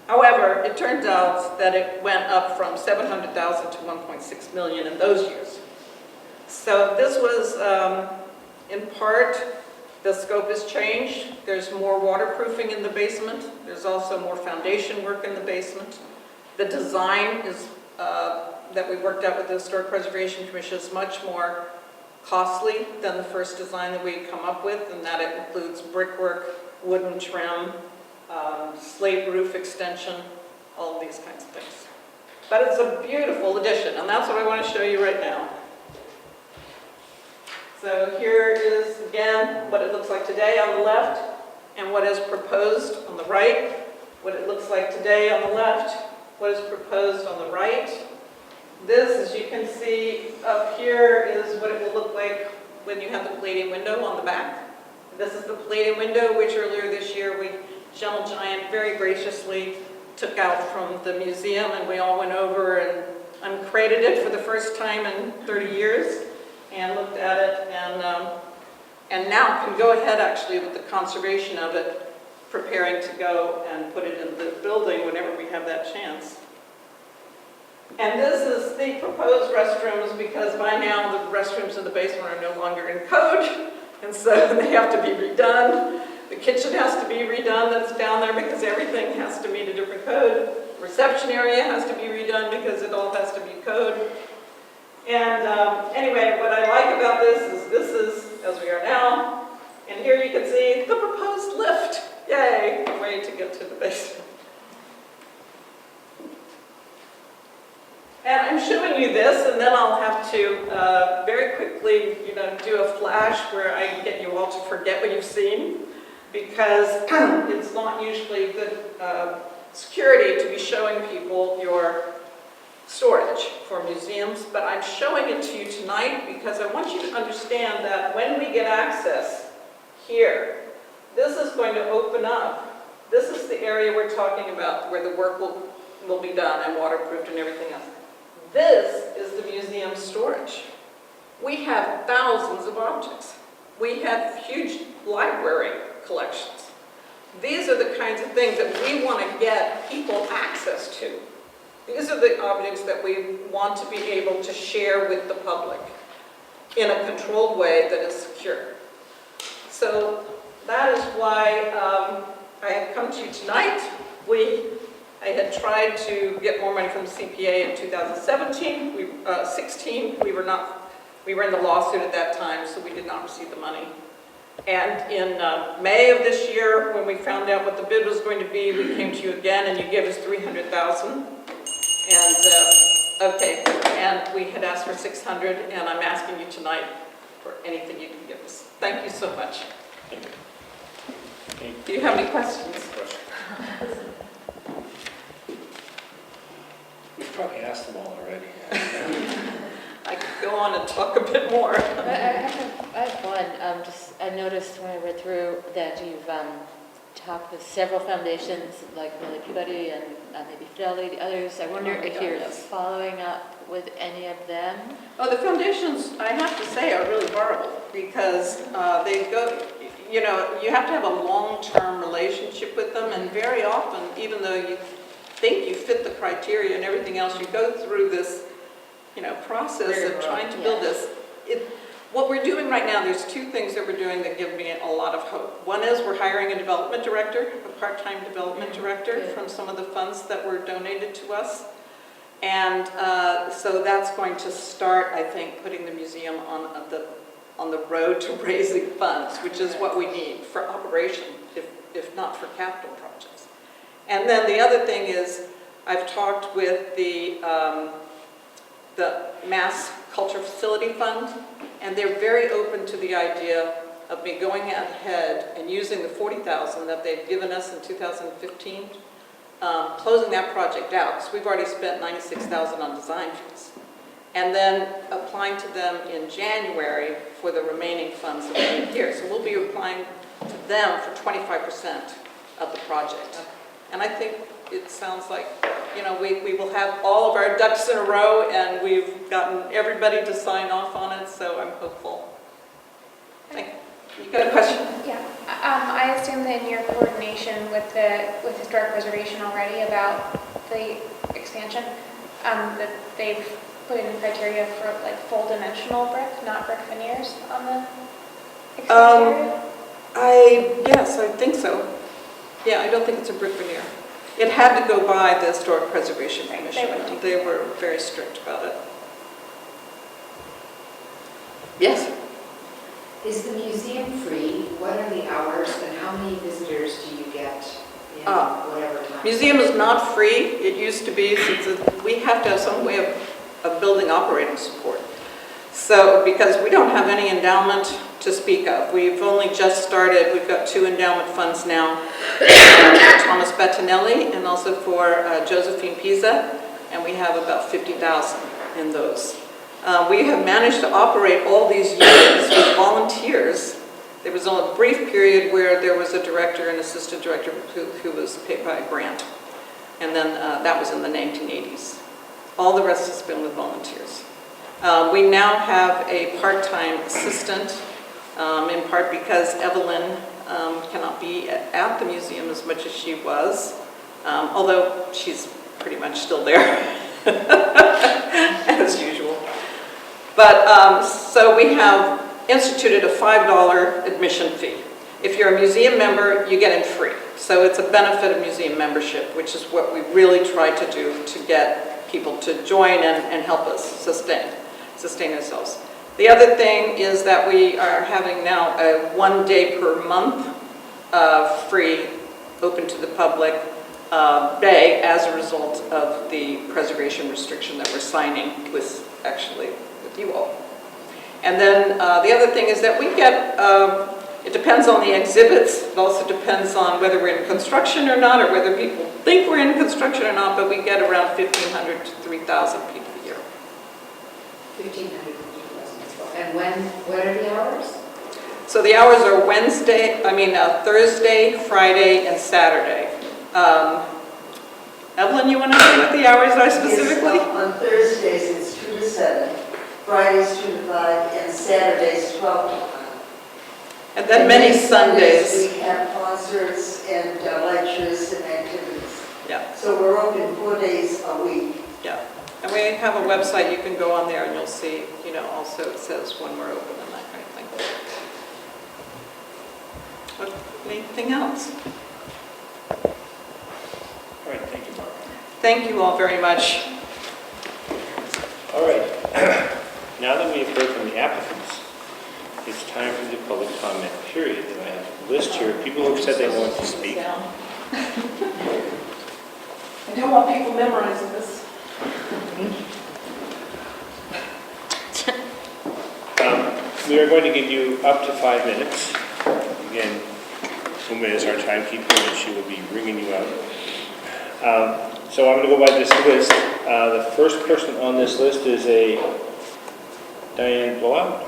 However, it turns out that it went up from $700,000 to $1.6 million in those years. So this was, in part, the scope has changed. There's more waterproofing in the basement. There's also more foundation work in the basement. The design is that we worked out with the Historic Preservation Commission is much more costly than the first design that we had come up with, and that it includes brickwork, wooden trim, slate roof extension, all of these kinds of things. But it's a beautiful addition, and that's what I want to show you right now. So here is, again, what it looks like today on the left, and what is proposed on the right. What it looks like today on the left, what is proposed on the right. This, as you can see up here, is what it will look like when you have the Palladium window on the back. This is the Palladium window, which earlier this year Gentle Giant very graciously took out from the museum, and we all went over and uncrated it for the first time in 30 years and looked at it, and now can go ahead actually with the conservation of it, preparing to go and put it in the building whenever we have that chance. And this is the proposed restrooms, because by now the restrooms in the basement are no longer in code, and so they have to be redone. The kitchen has to be redone that's down there because everything has to meet a different code. The reception area has to be redone because it all has to be code. And anyway, what I like about this is as we are now, and here you can see the proposed lift. Yay, a way to get to the basement. And I'm showing you this, and then I'll have to very quickly, do a flash where I get you all to forget what you've seen, because it's not usually good security to be showing people your storage for museums, but I'm showing it to you tonight because I want you to understand that when we get access here, this is going to open up. This is the area we're talking about where the work will be done and waterproofed and everything else. This is the museum storage. We have thousands of objects. We have huge library collections. These are the kinds of things that we want to get people access to. These are the objects that we want to be able to share with the public in a controlled way that is secure. So that is why I have come to you tonight. We I had tried to get more money from the CPA in 2017, 16, we were in the lawsuit at that time, so we did not receive the money. And in May of this year, when we found out what the bid was going to be, we came to you again and you gave us $300,000. And, okay, and we had asked for 600, and I'm asking you tonight for anything you can give us. Thank you so much. Do you have any questions? We've probably asked them all already. I could go on and talk a bit more. I have one. I noticed when I read through that you've talked with several foundations, like Millie Peabody and maybe Fidelity, others. I wonder if you're following up with any of them. Oh, the foundations, I have to say, are really horrible because they go, you know, you have to have a long-term relationship with them, and very often, even though you think you fit the criteria and everything else, you go through this, you know, process of trying to build this. What we're doing right now, there's two things that we're doing that give me a lot of hope. One is we're hiring a development director, a part-time development director from some of the funds that were donated to us. And so that's going to start, I think, putting the museum on the road to raising funds, which is what we need for operation, if not for capital projects. And then the other thing is, I've talked with the Mass Culture Facility Fund, and they're very open to the idea of me going ahead and using the $40,000 that they've given us in 2015, closing that project out, because we've already spent $96,000 on design fees, and then applying to them in January for the remaining funds that we need here. So we'll be applying to them for 25% of the project. And I think it sounds like, you know, we will have all of our ducks in a row, and we've gotten everybody to sign off on it, so I'm hopeful. Thank you. You got a question? Yeah, I assume that in your coordination with Historic Preservation already about the expansion, that they've put in criteria for like full dimensional brick, not brick veneers on the exterior? Yes, I think so. Yeah, I don't think it's a brick veneer. It had to go by the Historic Preservation Commission. They were very strict about it. Yes? Is the museum free? What are the hours and how many visitors do you get in whatever time? Museum is not free. It used to be, since we have to have some way of building operating support. So, because we don't have any endowment to speak of. We've only just started. We've got 2 endowment funds now, for Thomas Bettinelli and also for Josephine Pisa, and we have about 50,000 in those. We have managed to operate all these years with volunteers. There was only a brief period where there was a director and assistant director who was paid by a grant, and then that was in the 1980s. All the rest has been with volunteers. We now have a part-time assistant, in part because Evelyn cannot be at the museum as much as she was, although she's pretty much still there, as usual. But so we have instituted a $5 admission fee. If you're a museum member, you get in free. So it's a benefit of museum membership, which is what we really try to do to get people to join and help us sustain ourselves. The other thing is that we are having now a 1 day per month free, open to the public day as a result of the preservation restriction that we're signing with you all. And then the other thing is that we get, it depends on the exhibits, it also depends on whether we're in construction or not, or whether people think we're in construction or not, but we get around 1,500 to 3,000 people a year. 1,500 to 3,000. And what are the hours? So the hours are Thursday, Friday, and Saturday. Evelyn, you want to know what the hours are specifically? Yes, on Thursdays it's 2 to 7, Fridays 2 to 5, and Saturdays 12 to 5. And then many Sundays. We have concerts and lectures and activities. Yeah. So we're open 4 days a week. Yeah. And we have a website, you can go on there and you'll see, you know, also it says when we're open and that kind of thing. Anything else? All right, thank you, Barbara. Thank you all very much. All right. Now that we have heard from the applicants, it's time for the public comment period. And I have a list here of people who have said they want to speak. I don't want people memorizing this. We are going to give you up to 5 minutes. Again, Uma is our timekeeper, and she will be ringing you out. So I'm going to go by this list. The first person on this list is a Diane Blowout.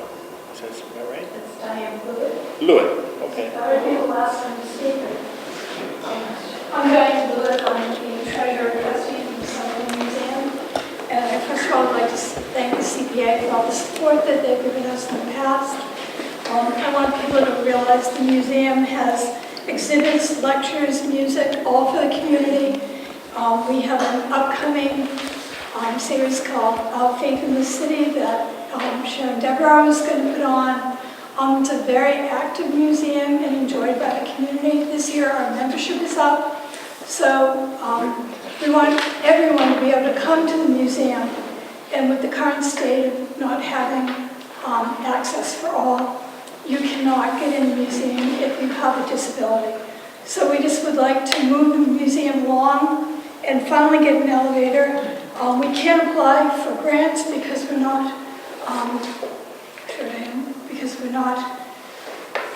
Is that right? It's Diane Blewett. Blewett, okay. That would be the last one to speak. I'm Diane Blewett. I'm the treasurer trustee from the Somerville Museum. And first of all, I'd like to thank the CPA for all the support that they've given us in the past. I want people to realize the museum has exhibits, lectures, music, all for the community. We have an upcoming series called Faith in the City that Sharon Devereaux is going to put on. It's a very active museum and enjoyed by the community. This year our membership is up. So we want everyone to be able to come to the museum, and with the current state of not having access for all, you cannot get in the museum if you have a disability. So we just would like to move the museum along and finally get an elevator. We can't apply for grants because we're not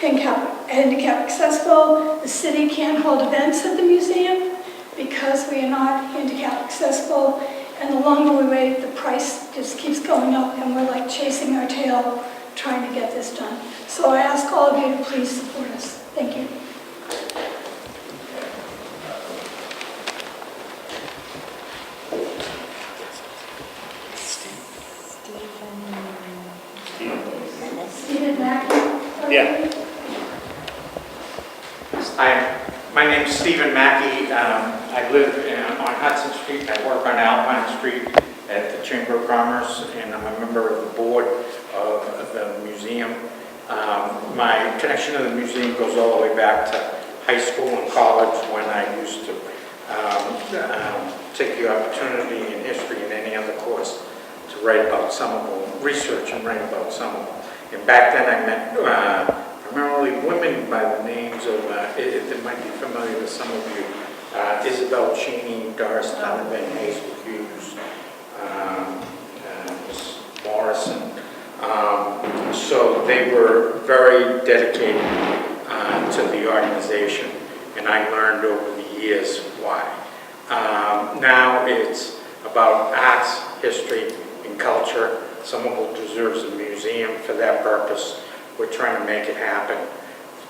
handicap accessible. The city can't hold events at the museum because we are not handicap accessible. And the longer we wait, the price just keeps going up, and we're like chasing our tail trying to get this done. So I ask all of you to please support us. Thank you. Stephen Mackey. Yeah. My name's Stephen Mackey. I live on Hudson Street. I work on Alpine Street at the Chamber of Commerce, and I'm a member of the board of the museum. My connection to the museum goes all the way back to high school and college, when I used to take the opportunity in history and any other course to write about Somerville, research and write about Somerville. And back then I met primarily women by the names of, it might be familiar to some of you, Isabel Cheney, Doris Donovan, Hazel Hughes, Miss Morrison. So they were very dedicated to the organization, and I learned over the years why. Now it's about arts, history, and culture. Somerville deserves a museum for that purpose. We're trying to make it happen.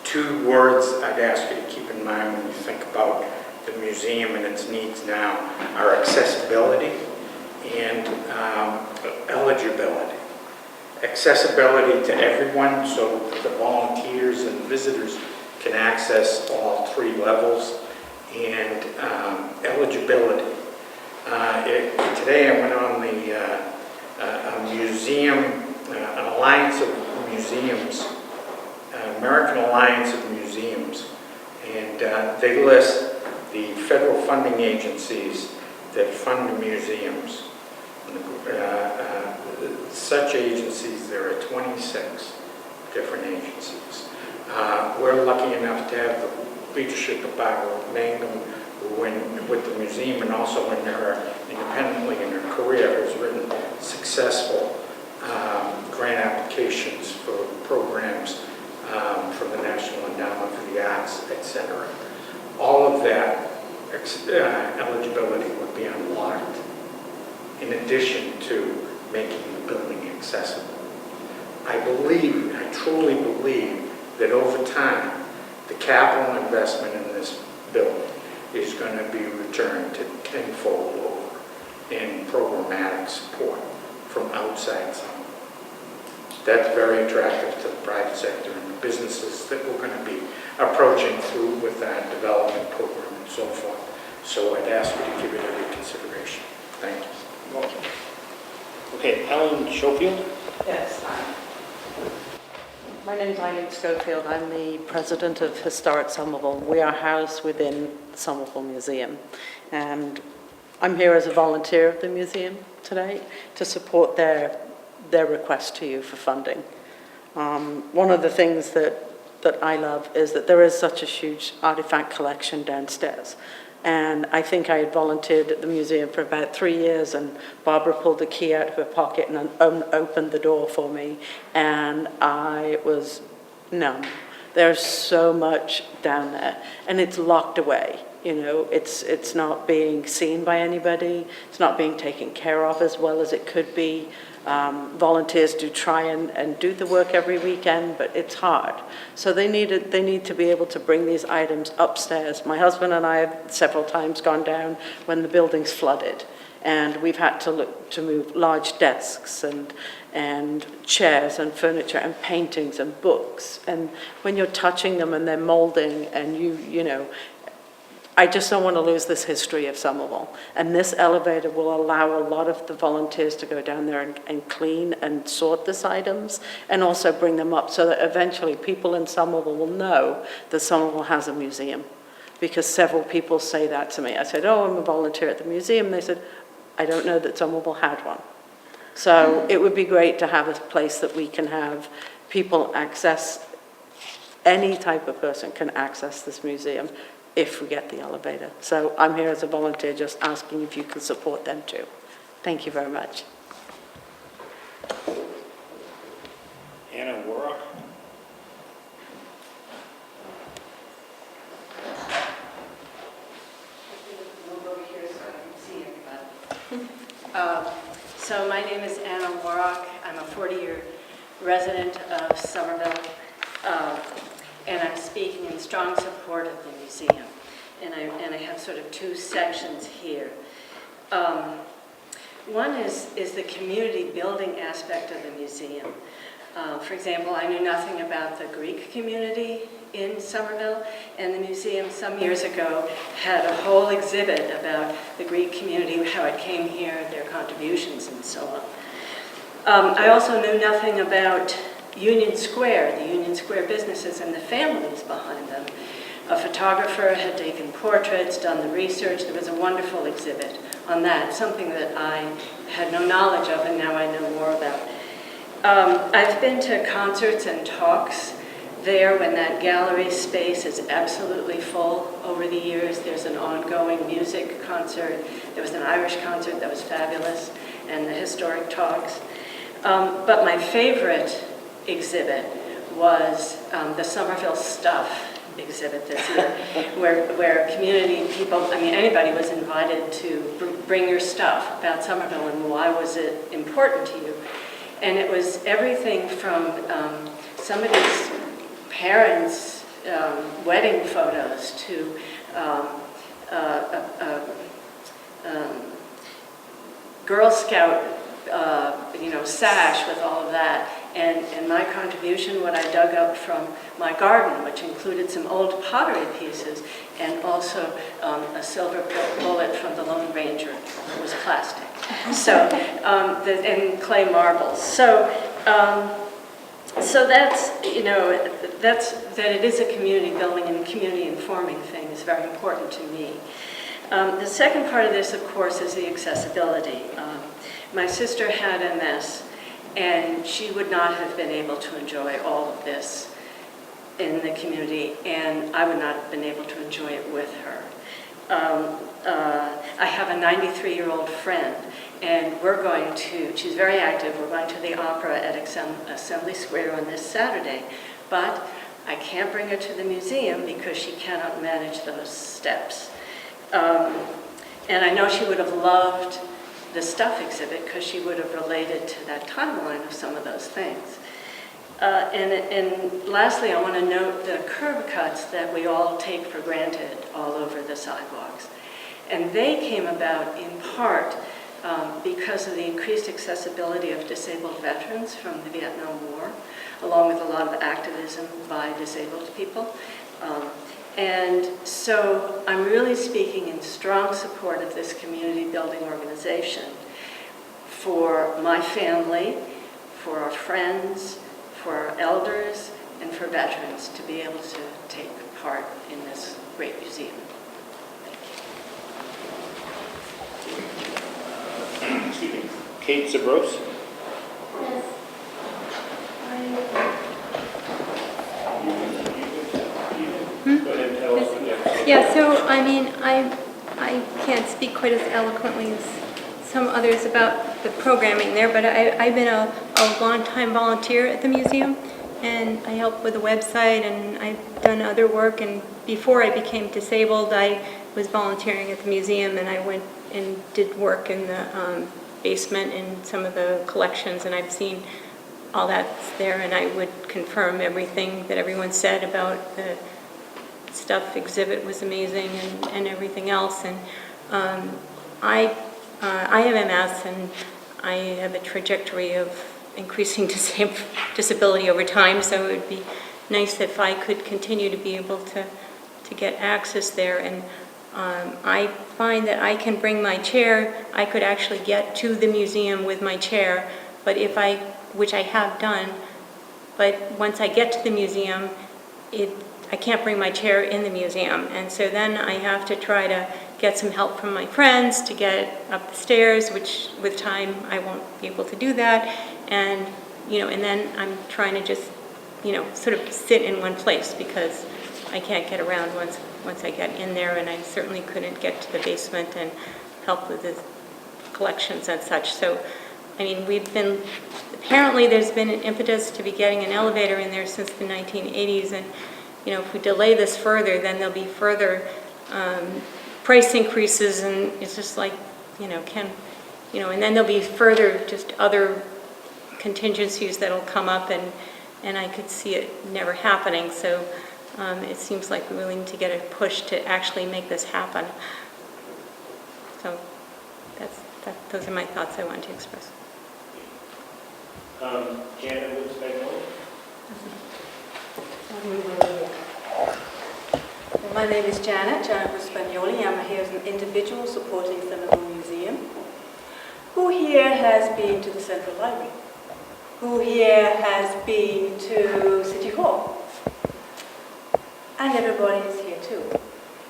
2 words I'd ask you to keep in mind when you think about the museum and its needs now are accessibility and eligibility. Accessibility to everyone, so that the volunteers and visitors can access all 3 levels, and eligibility. Today I went on the an Alliance of Museums, American Alliance of Museums, and they list the federal funding agencies that fund the museums. Such agencies, there are 26 different agencies. We're lucky enough to have the leadership of Barbara Mangum, who with the museum and also in her independently in her career has written successful grant applications for programs from the National Endowment for the Arts, etc. All of that eligibility would be unlocked in addition to making the building accessible. I truly believe that over time, the capital investment in this building is going to be returned to tenfold over in programmatic support from outside Somerville. That's very attractive to the private sector and the businesses that we're going to be approaching through with that development program and so forth. So I'd ask you to give it every consideration. Thank you. Welcome. Okay, Ellen Schofield. Yes. My name is Eileen Schofield. I'm the president of Historic Somerville. We are housed within the Somerville Museum, and I'm here as a volunteer of the museum tonight to support their request to you for funding. One of the things that I love is that there is such a huge artifact collection downstairs. And I think I had volunteered at the museum for about 3 years, and Barbara pulled the key out of her pocket and opened the door for me, and I was numb. There's so much down there, and it's locked away. You know, it's not being seen by anybody. It's not being taken care of as well as it could be. Volunteers do try and do the work every weekend, but it's hard. So they need to be able to bring these items upstairs. My husband and I have several times gone down when the building's flooded, and we've had to look to move large desks and chairs and furniture and paintings and books. And when you're touching them and they're molding, and you know, I just don't want to lose this history of Somerville. And this elevator will allow a lot of the volunteers to go down there and clean and sort these items, and also bring them up so that eventually people in Somerville will know that Somerville has a museum. Because several people say that to me. I said, oh, I'm a volunteer at the museum. And they said, I don't know that Somerville had one. So it would be great to have a place that we can have people access, any type of person can access this museum if we get the elevator. So I'm here as a volunteer just asking if you can support them too. Thank you very much. Anna Warrock. So my name is Anna Warrock. I'm a 40-year resident of Somerville, and I'm speaking in strong support of the museum. And I have sort of two sections here. One is the community building aspect of the museum. For example, I knew nothing about the Greek community in Somerville, and the museum some years ago had a whole exhibit about the Greek community, how it came here, their contributions, and so on. I also knew nothing about Union Square, the Union Square businesses and the families behind them. A photographer had taken portraits, done the research. There was a wonderful exhibit on that, something that I had no knowledge of, and now I know more about. I've been to concerts and talks there when that gallery space is absolutely full over the years. There's an ongoing music concert. There was an Irish concert that was fabulous, and the historic talks. But my favorite exhibit was the Somerville Stuff exhibit this year, where community people, I mean anybody was invited to bring your stuff about Somerville and why was it important to you. And it was everything from somebody's parents' wedding photos to Girl Scout sash with all of that, and my contribution, what I dug up from my garden, which included some old pottery pieces and also a silver bullet from the Lone Ranger. It was plastic. So, and clay marbles. So that's, that it is a community building and community informing thing is very important to me. The second part of this, of course, is the accessibility. My sister had MS, and she would not have been able to enjoy all of this in the community, and I would not have been able to enjoy it with her. I have a 93-year-old friend, and she's very active, we're going to the opera at Assembly Square on this Saturday, but I can't bring her to the museum because she cannot manage those steps. And I know she would have loved the Stuff exhibit because she would have related to that timeline of some of those things. And lastly, I want to note the curb cuts that we all take for granted all over the sidewalks. And they came about in part because of the increased accessibility of disabled veterans from the Vietnam War, along with a lot of activism by disabled people. And so I'm really speaking in strong support of this community building organization for my family, for our friends, for our elders, and for veterans to be able to take part in this great museum. Kate Zabros. Yes. Go ahead and tell us what you have to say. Yeah, so I mean, I can't speak quite as eloquently as some others about the programming there, but I've been a long-time volunteer at the museum, and I help with the website, and I've done other work, and before I became disabled, I was volunteering at the museum, and I went and did work in the basement in some of the collections, and I've seen all that's there, and I would confirm everything that everyone said about the stuff exhibit was amazing and everything else. And I have MS, and I have a trajectory of increasing disability over time, so it would be nice if I could continue to be able to get access there. And I find that I can bring my chair. I could actually get to the museum with my chair, but which I have done, but once I get to the museum, I can't bring my chair in the museum, and so then I have to try to get some help from my friends to get up the stairs, which with time I won't be able to do that, and and then I'm trying to just sort of sit in one place because I can't get around once I get in there, and I certainly couldn't get to the basement and help with the collections and such. So I mean, apparently there's been an impetus to be getting an elevator in there since the 1980s, and if we delay this further, then there'll be further price increases, and it's just like, and then there'll be further just other contingencies that'll come up, and I could see it never happening. So it seems like we really need to get a push to actually make this happen. So those are my thoughts I wanted to express. Janet Woods-Bagnoli. My name is Janet Woods-Bagnoli. I'm here as an individual supporting Somerville Museum. Who here has been to the Central Library? Who here has been to City Hall? And everybody is here too.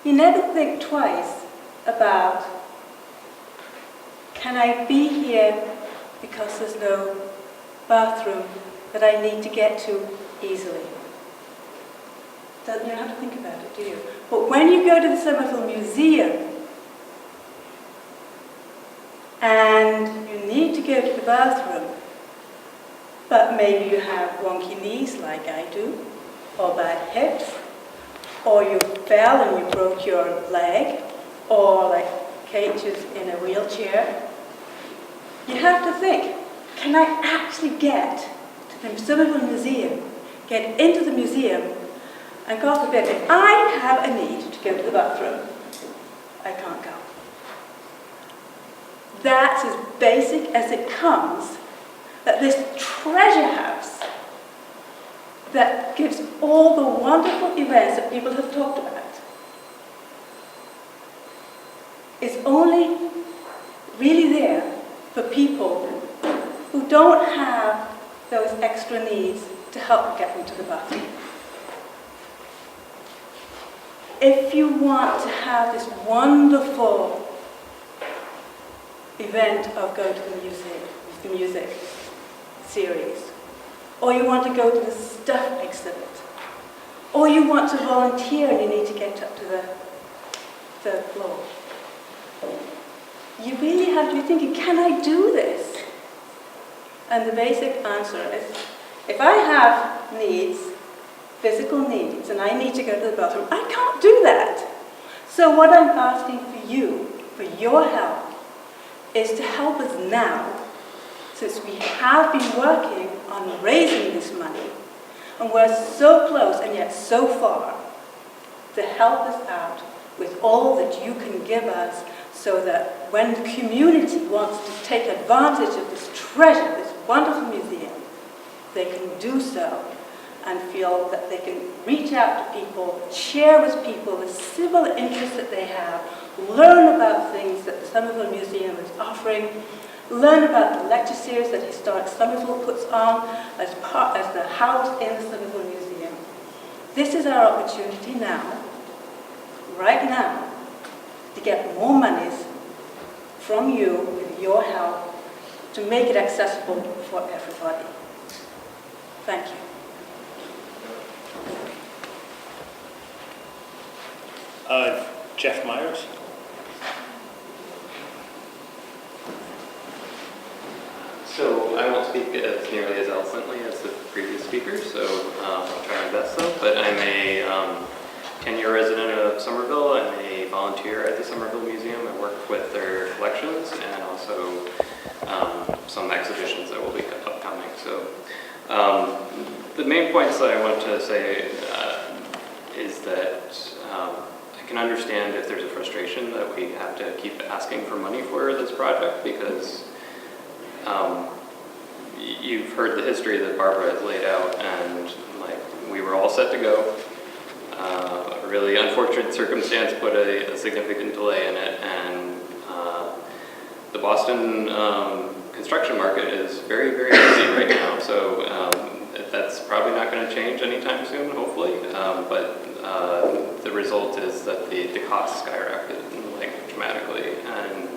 You never think twice about, can I be here because there's no bathroom that I need to get to easily? You don't have to think about it, do you? But when you go to the Somerville Museum and you need to go to the bathroom, but maybe you have wonky knees like I do, or bad hips, or you fell and you broke your leg, or like Kate is in a wheelchair, you have to think, can I actually get to the Somerville Museum, get into the museum, and God forbid, if I have a need to go to the bathroom, I can't go. That's as basic as it comes, that this treasure house that gives all the wonderful events that people have talked about is only really there for people who don't have those extra needs to help get them to the bathroom. If you want to have this wonderful event of go to the music series, or you want to go to the stuff exhibit, or you want to volunteer and you need to get up to the third floor, you really have to be thinking, can I do this? And the basic answer is, if I have needs, physical needs, and I need to go to the bathroom, I can't do that. So what I'm asking for you, for your help, is to help us now, since we have been working on raising this money, and we're so close and yet so far, to help us out with all that you can give us, so that when the community wants to take advantage of this treasure, this wonderful museum, they can do so and feel that they can reach out to people, share with people the similar interests that they have, learn about things that the Somerville Museum is offering, learn about the lecture series that Historic Somerville puts on as the house in the Somerville Museum. This is our opportunity now, right now, to get more monies from you with your help to make it accessible for everybody. Thank you. Jeff Myers? So I won't speak as nearly as eloquently as the previous speaker, so I'll try my best though. But I'm a 10-year resident of Somerville. I'm a volunteer at the Somerville Museum. I work with their collections and also some exhibitions that will be upcoming. So the main points that I want to say is that I can understand if there's a frustration that we have to keep asking for money for this project, because you've heard the history that Barbara has laid out, and like we were all set to go. A really unfortunate circumstance put a significant delay in it, and the Boston construction market is very, very busy right now. So that's probably not going to change anytime soon, hopefully. But the result is that the costs skyrocket like dramatically, and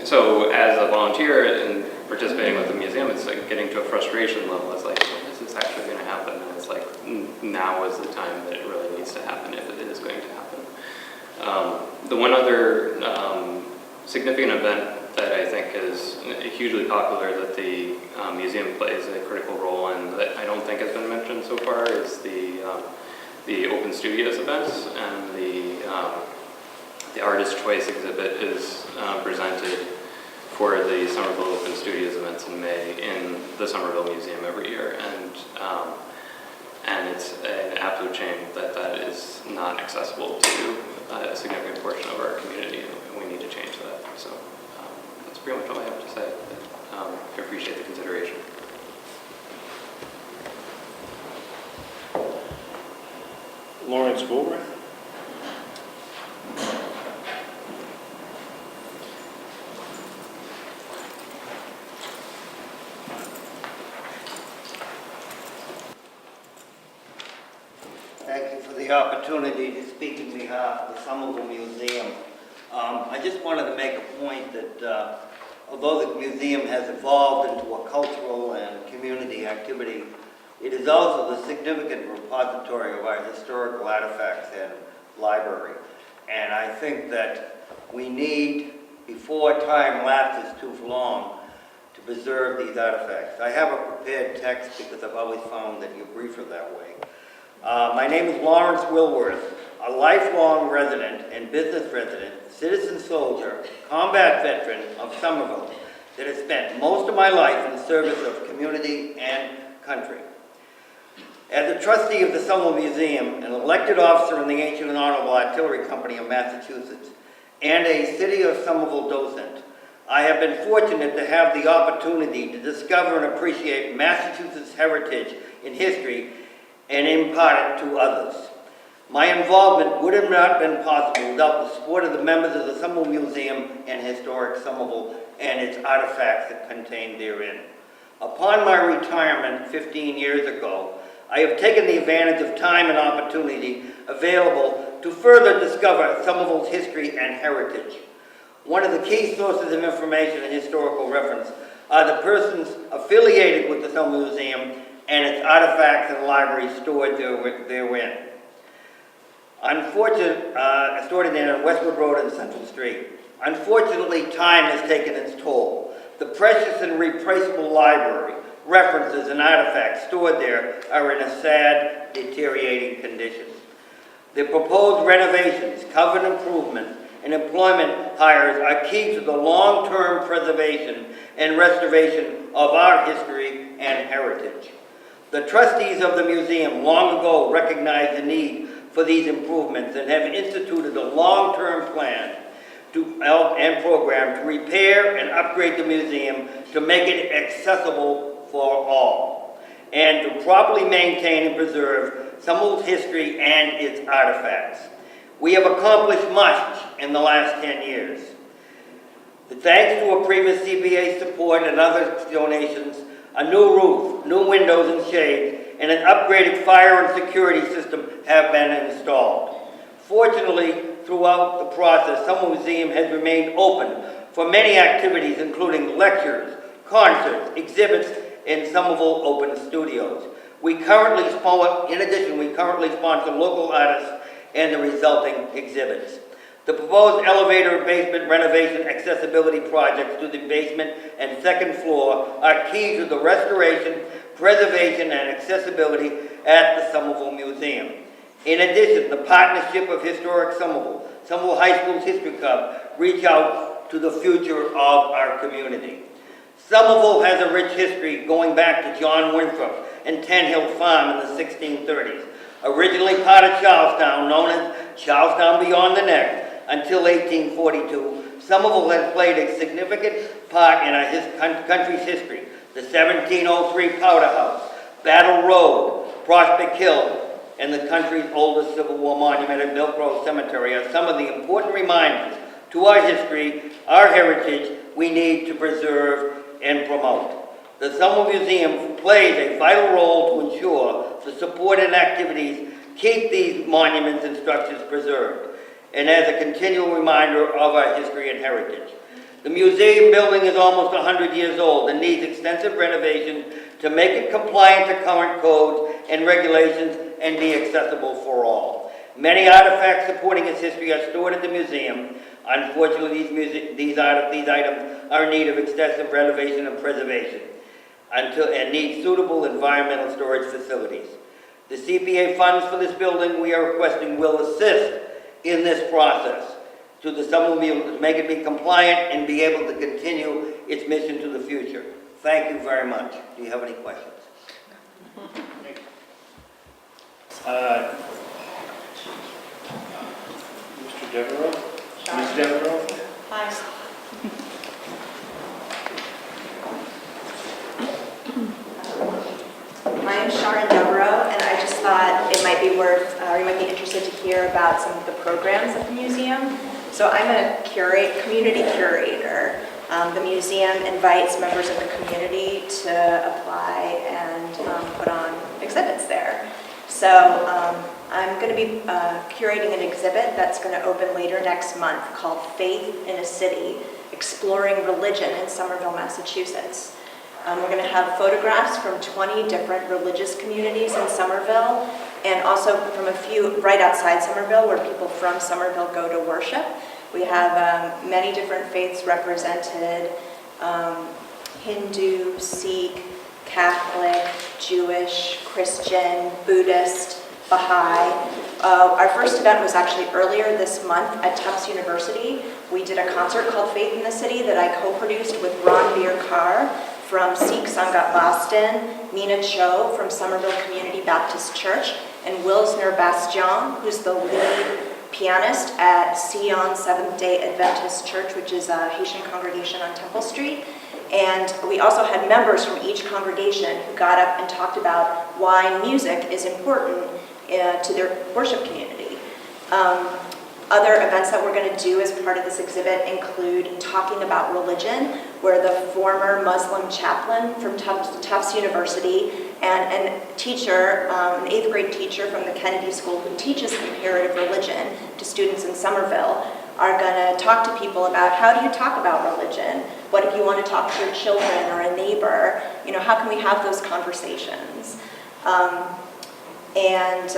so as a volunteer and participating with the museum, it's like getting to a frustration level. It's like, when is this actually going to happen? And it's like, now is the time that it really needs to happen if it is going to happen. The one other significant event that I think is hugely popular that the museum plays a critical role in that I don't think has been mentioned so far is the Open Studios events, and the Artist Choice exhibit is presented for the Somerville Open Studios events in May in the Somerville Museum every year, and it's an absolute shame that that is not accessible to a significant portion of our community, and we need to change that. So that's pretty much all I have to say. I appreciate the consideration. Lawrence Woolworth? Thank you for the opportunity to speak on behalf of the Somerville Museum. I just wanted to make a point that although the museum has evolved into a cultural and community activity, it is also the significant repository of our historical artifacts and library. And I think that we need, before time lapses too long, to preserve these artifacts. I have a prepared text because I've always found that you're briefer that way. My name is Lawrence Woolworth, a lifelong resident and business resident, citizen soldier, combat veteran of Somerville that has spent most of my life in service of community and country. As a trustee of the Somerville Museum, an elected officer in the Ancient and Honorable Artillery Company of Massachusetts, and a City of Somerville docent, I have been fortunate to have the opportunity to discover and appreciate Massachusetts' heritage in history and impart it to others. My involvement would have not been possible without the support of the members of the Somerville Museum and Historic Somerville and its artifacts that contained therein. Upon my retirement 15 years ago, I have taken the advantage of time and opportunity available to further discover Somerville's history and heritage. One of the key sources of information and historical reference are the persons affiliated with the Somerville Museum and its artifacts and libraries stored therein. Stored in there on Westwood Road and Central Street. Unfortunately, time has taken its toll. The precious and replaceable library, references, and artifacts stored there are in a sad, deteriorating condition. The proposed renovations, covered improvements, and employment hires are key to the long-term preservation and restoration of our history and heritage. The trustees of the museum long ago recognized the need for these improvements and have instituted a long-term plan and program to repair and upgrade the museum to make it accessible for all, and to properly maintain and preserve Somerville's history and its artifacts. We have accomplished much in the last 10 years. Thanks to a previous CPA support and other donations, a new roof, new windows and shades, and an upgraded fire and security system have been installed. Fortunately, throughout the process, Somerville Museum has remained open for many activities, including lectures, concerts, exhibits, and Somerville Open Studios. In addition, we currently sponsor local artists and the resulting exhibits. The proposed elevator basement renovation accessibility projects to the basement and second floor are key to the restoration, preservation, and accessibility at the Somerville Museum. In addition, the partnership of Historic Somerville, Somerville High School's History Club, reach out to the future of our community. Somerville has a rich history going back to John Winthrop and Ten Hill Farm in the 1630s. Originally part of Charlestown, known as Charlestown Beyond the Neck, until 1842, Somerville has played a significant part in our country's history. The 1703 Powder House, Battle Road, Prospect Hill, and the country's oldest Civil War monument at Milk Grove Cemetery are some of the important reminders to our history, our heritage, we need to preserve and promote. The Somerville Museum plays a vital role to ensure the support and activities keep these monuments and structures preserved, and as a continual reminder of our history and heritage. The museum building is almost 100 years old and needs extensive renovation to make it compliant to current codes and regulations and be accessible for all. Many artifacts supporting its history are stored at the museum. Unfortunately, these items are in need of extensive renovation and preservation and need suitable environmental storage facilities. The CPA funds for this building we are requesting will assist in this process to make it be compliant and be able to continue its mission to the future. Thank you very much. Do you have any questions? Mr. Devereaux? Ms. Devereaux? Hi. My name is Sharon Devereaux, and I just thought it might be you might be interested to hear about some of the programs at the museum. So I'm a community curator. The museum invites members of the community to apply and put on exhibits there. So I'm going to be curating an exhibit that's going to open later next month called Faith in a City, Exploring Religion in Somerville, Massachusetts. We're going to have photographs from 20 different religious communities in Somerville, and also from a few right outside Somerville where people from Somerville go to worship. We have many different faiths represented, Hindu, Sikh, Catholic, Jewish, Christian, Buddhist, Baha'i. Our first event was actually earlier this month at Tufts University. We did a concert called Faith in the City that I co-produced with Ron Beer-Carr from Sikh Sangat Boston, Mina Cho from Somerville Community Baptist Church, and Wilsner Bastion, who's the lead pianist at Sion Seventh-day Adventist Church, which is a Haitian congregation on Temple Street. And we also had members from each congregation who got up and talked about why music is important to their worship community. Other events that we're going to do as part of this exhibit include talking about religion, where the former Muslim chaplain from Tufts University and a teacher, an 8th grade teacher from the Kennedy School who teaches comparative religion to students in Somerville are going to talk to people about how do you talk about religion? What if you want to talk to your children or a neighbor? You know, how can we have those conversations? And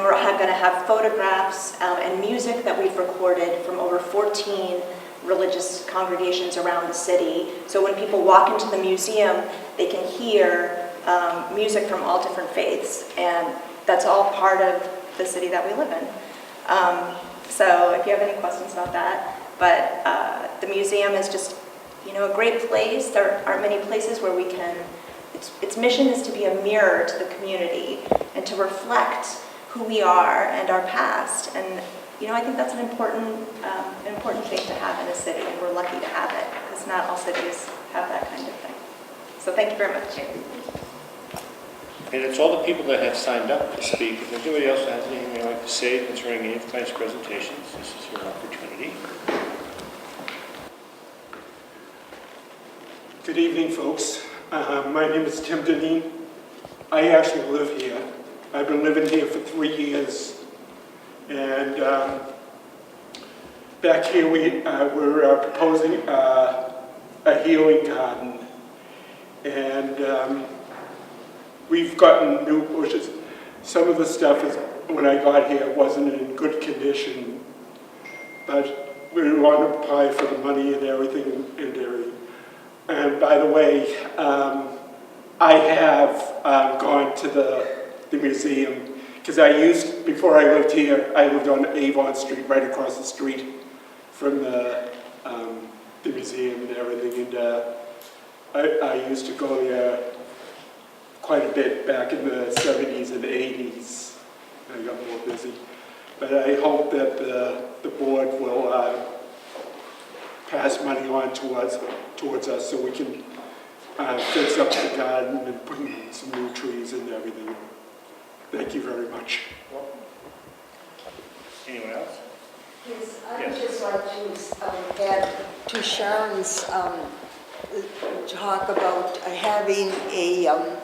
we're going to have photographs and music that we've recorded from over 14 religious congregations around the city. So when people walk into the museum, they can hear music from all different faiths, and that's all part of the city that we live in. So if you have any questions about that, but the museum is just, you know, a great place. There aren't many places where we can. Its mission is to be a mirror to the community and to reflect who we are and our past. And you know, I think that's an important thing to have in a city, and we're lucky to have it because not all cities have that kind of thing. So thank you very much. And it's all the people that have signed up to speak. If anybody else has anything they'd like to say concerning any of tonight's presentations, this is your opportunity. Good evening, folks. My name is Tim Deneen. I actually live here. I've been living here for 3 years. And back here we're proposing a healing garden, and we've gotten new bushes. Some of the stuff is, when I got here, wasn't in good condition, but we want to apply for the money and everything. And by the way, I have gone to the museum, because before I lived here, I lived on Avon Street, right across the street from the museum and everything, and I used to go there quite a bit back in the 70s and 80s. I got more busy. But I hope that the board will pass money on towards us so we can fix up the garden and put in some new trees and everything. Thank you very much. Anyone else? Yes, I would just like to add to Sharon's talk about having a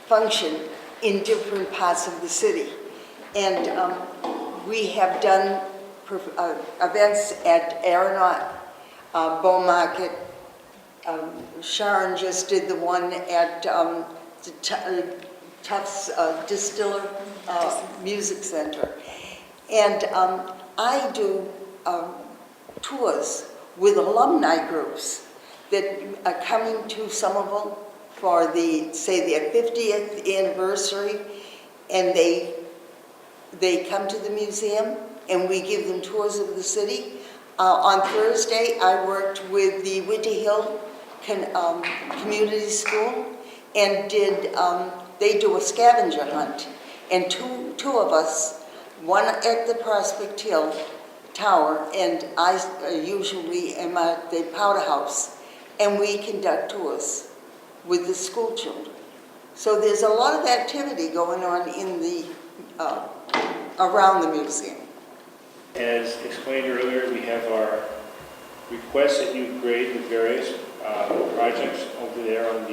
function in different parts of the city. And we have done events at Aeronaut, Bow Market. Sharon just did the one at Tufts Distiller Music Center. And I do tours with alumni groups that are coming to Somerville for say their 50th anniversary, and they come to the museum and we give them tours of the city. On Thursday, I worked with the Winter Hill Community School and they do a scavenger hunt. And two of us, one at the Prospect Hill Tower, and I usually am at the Powder House, and we conduct tours with the school children. So there's a lot of activity going on in the around the museum. As explained earlier, we have our request that you grade the various projects over there on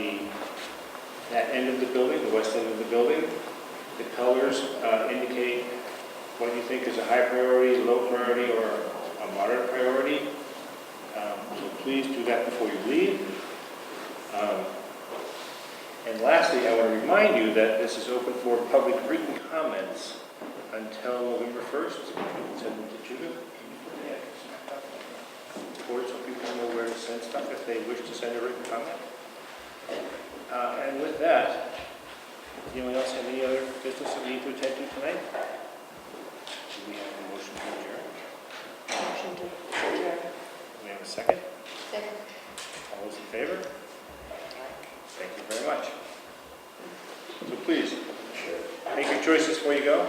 that end of the building, the west end of the building. The colors indicate what you think is a high priority, low priority, or a moderate priority. So please do that before you leave. And lastly, I want to remind you that this is open for public written comments until November 1st. Send them to Judith. Board, so people know where to send stuff if they wish to send a written comment. And with that, anyone else have any other business that we need to attend to tonight? Do we have a motion to adjourn? Motion to adjourn. Do we have a second? Second. All those in favor? Thank you very much. So please, make your choices before you go.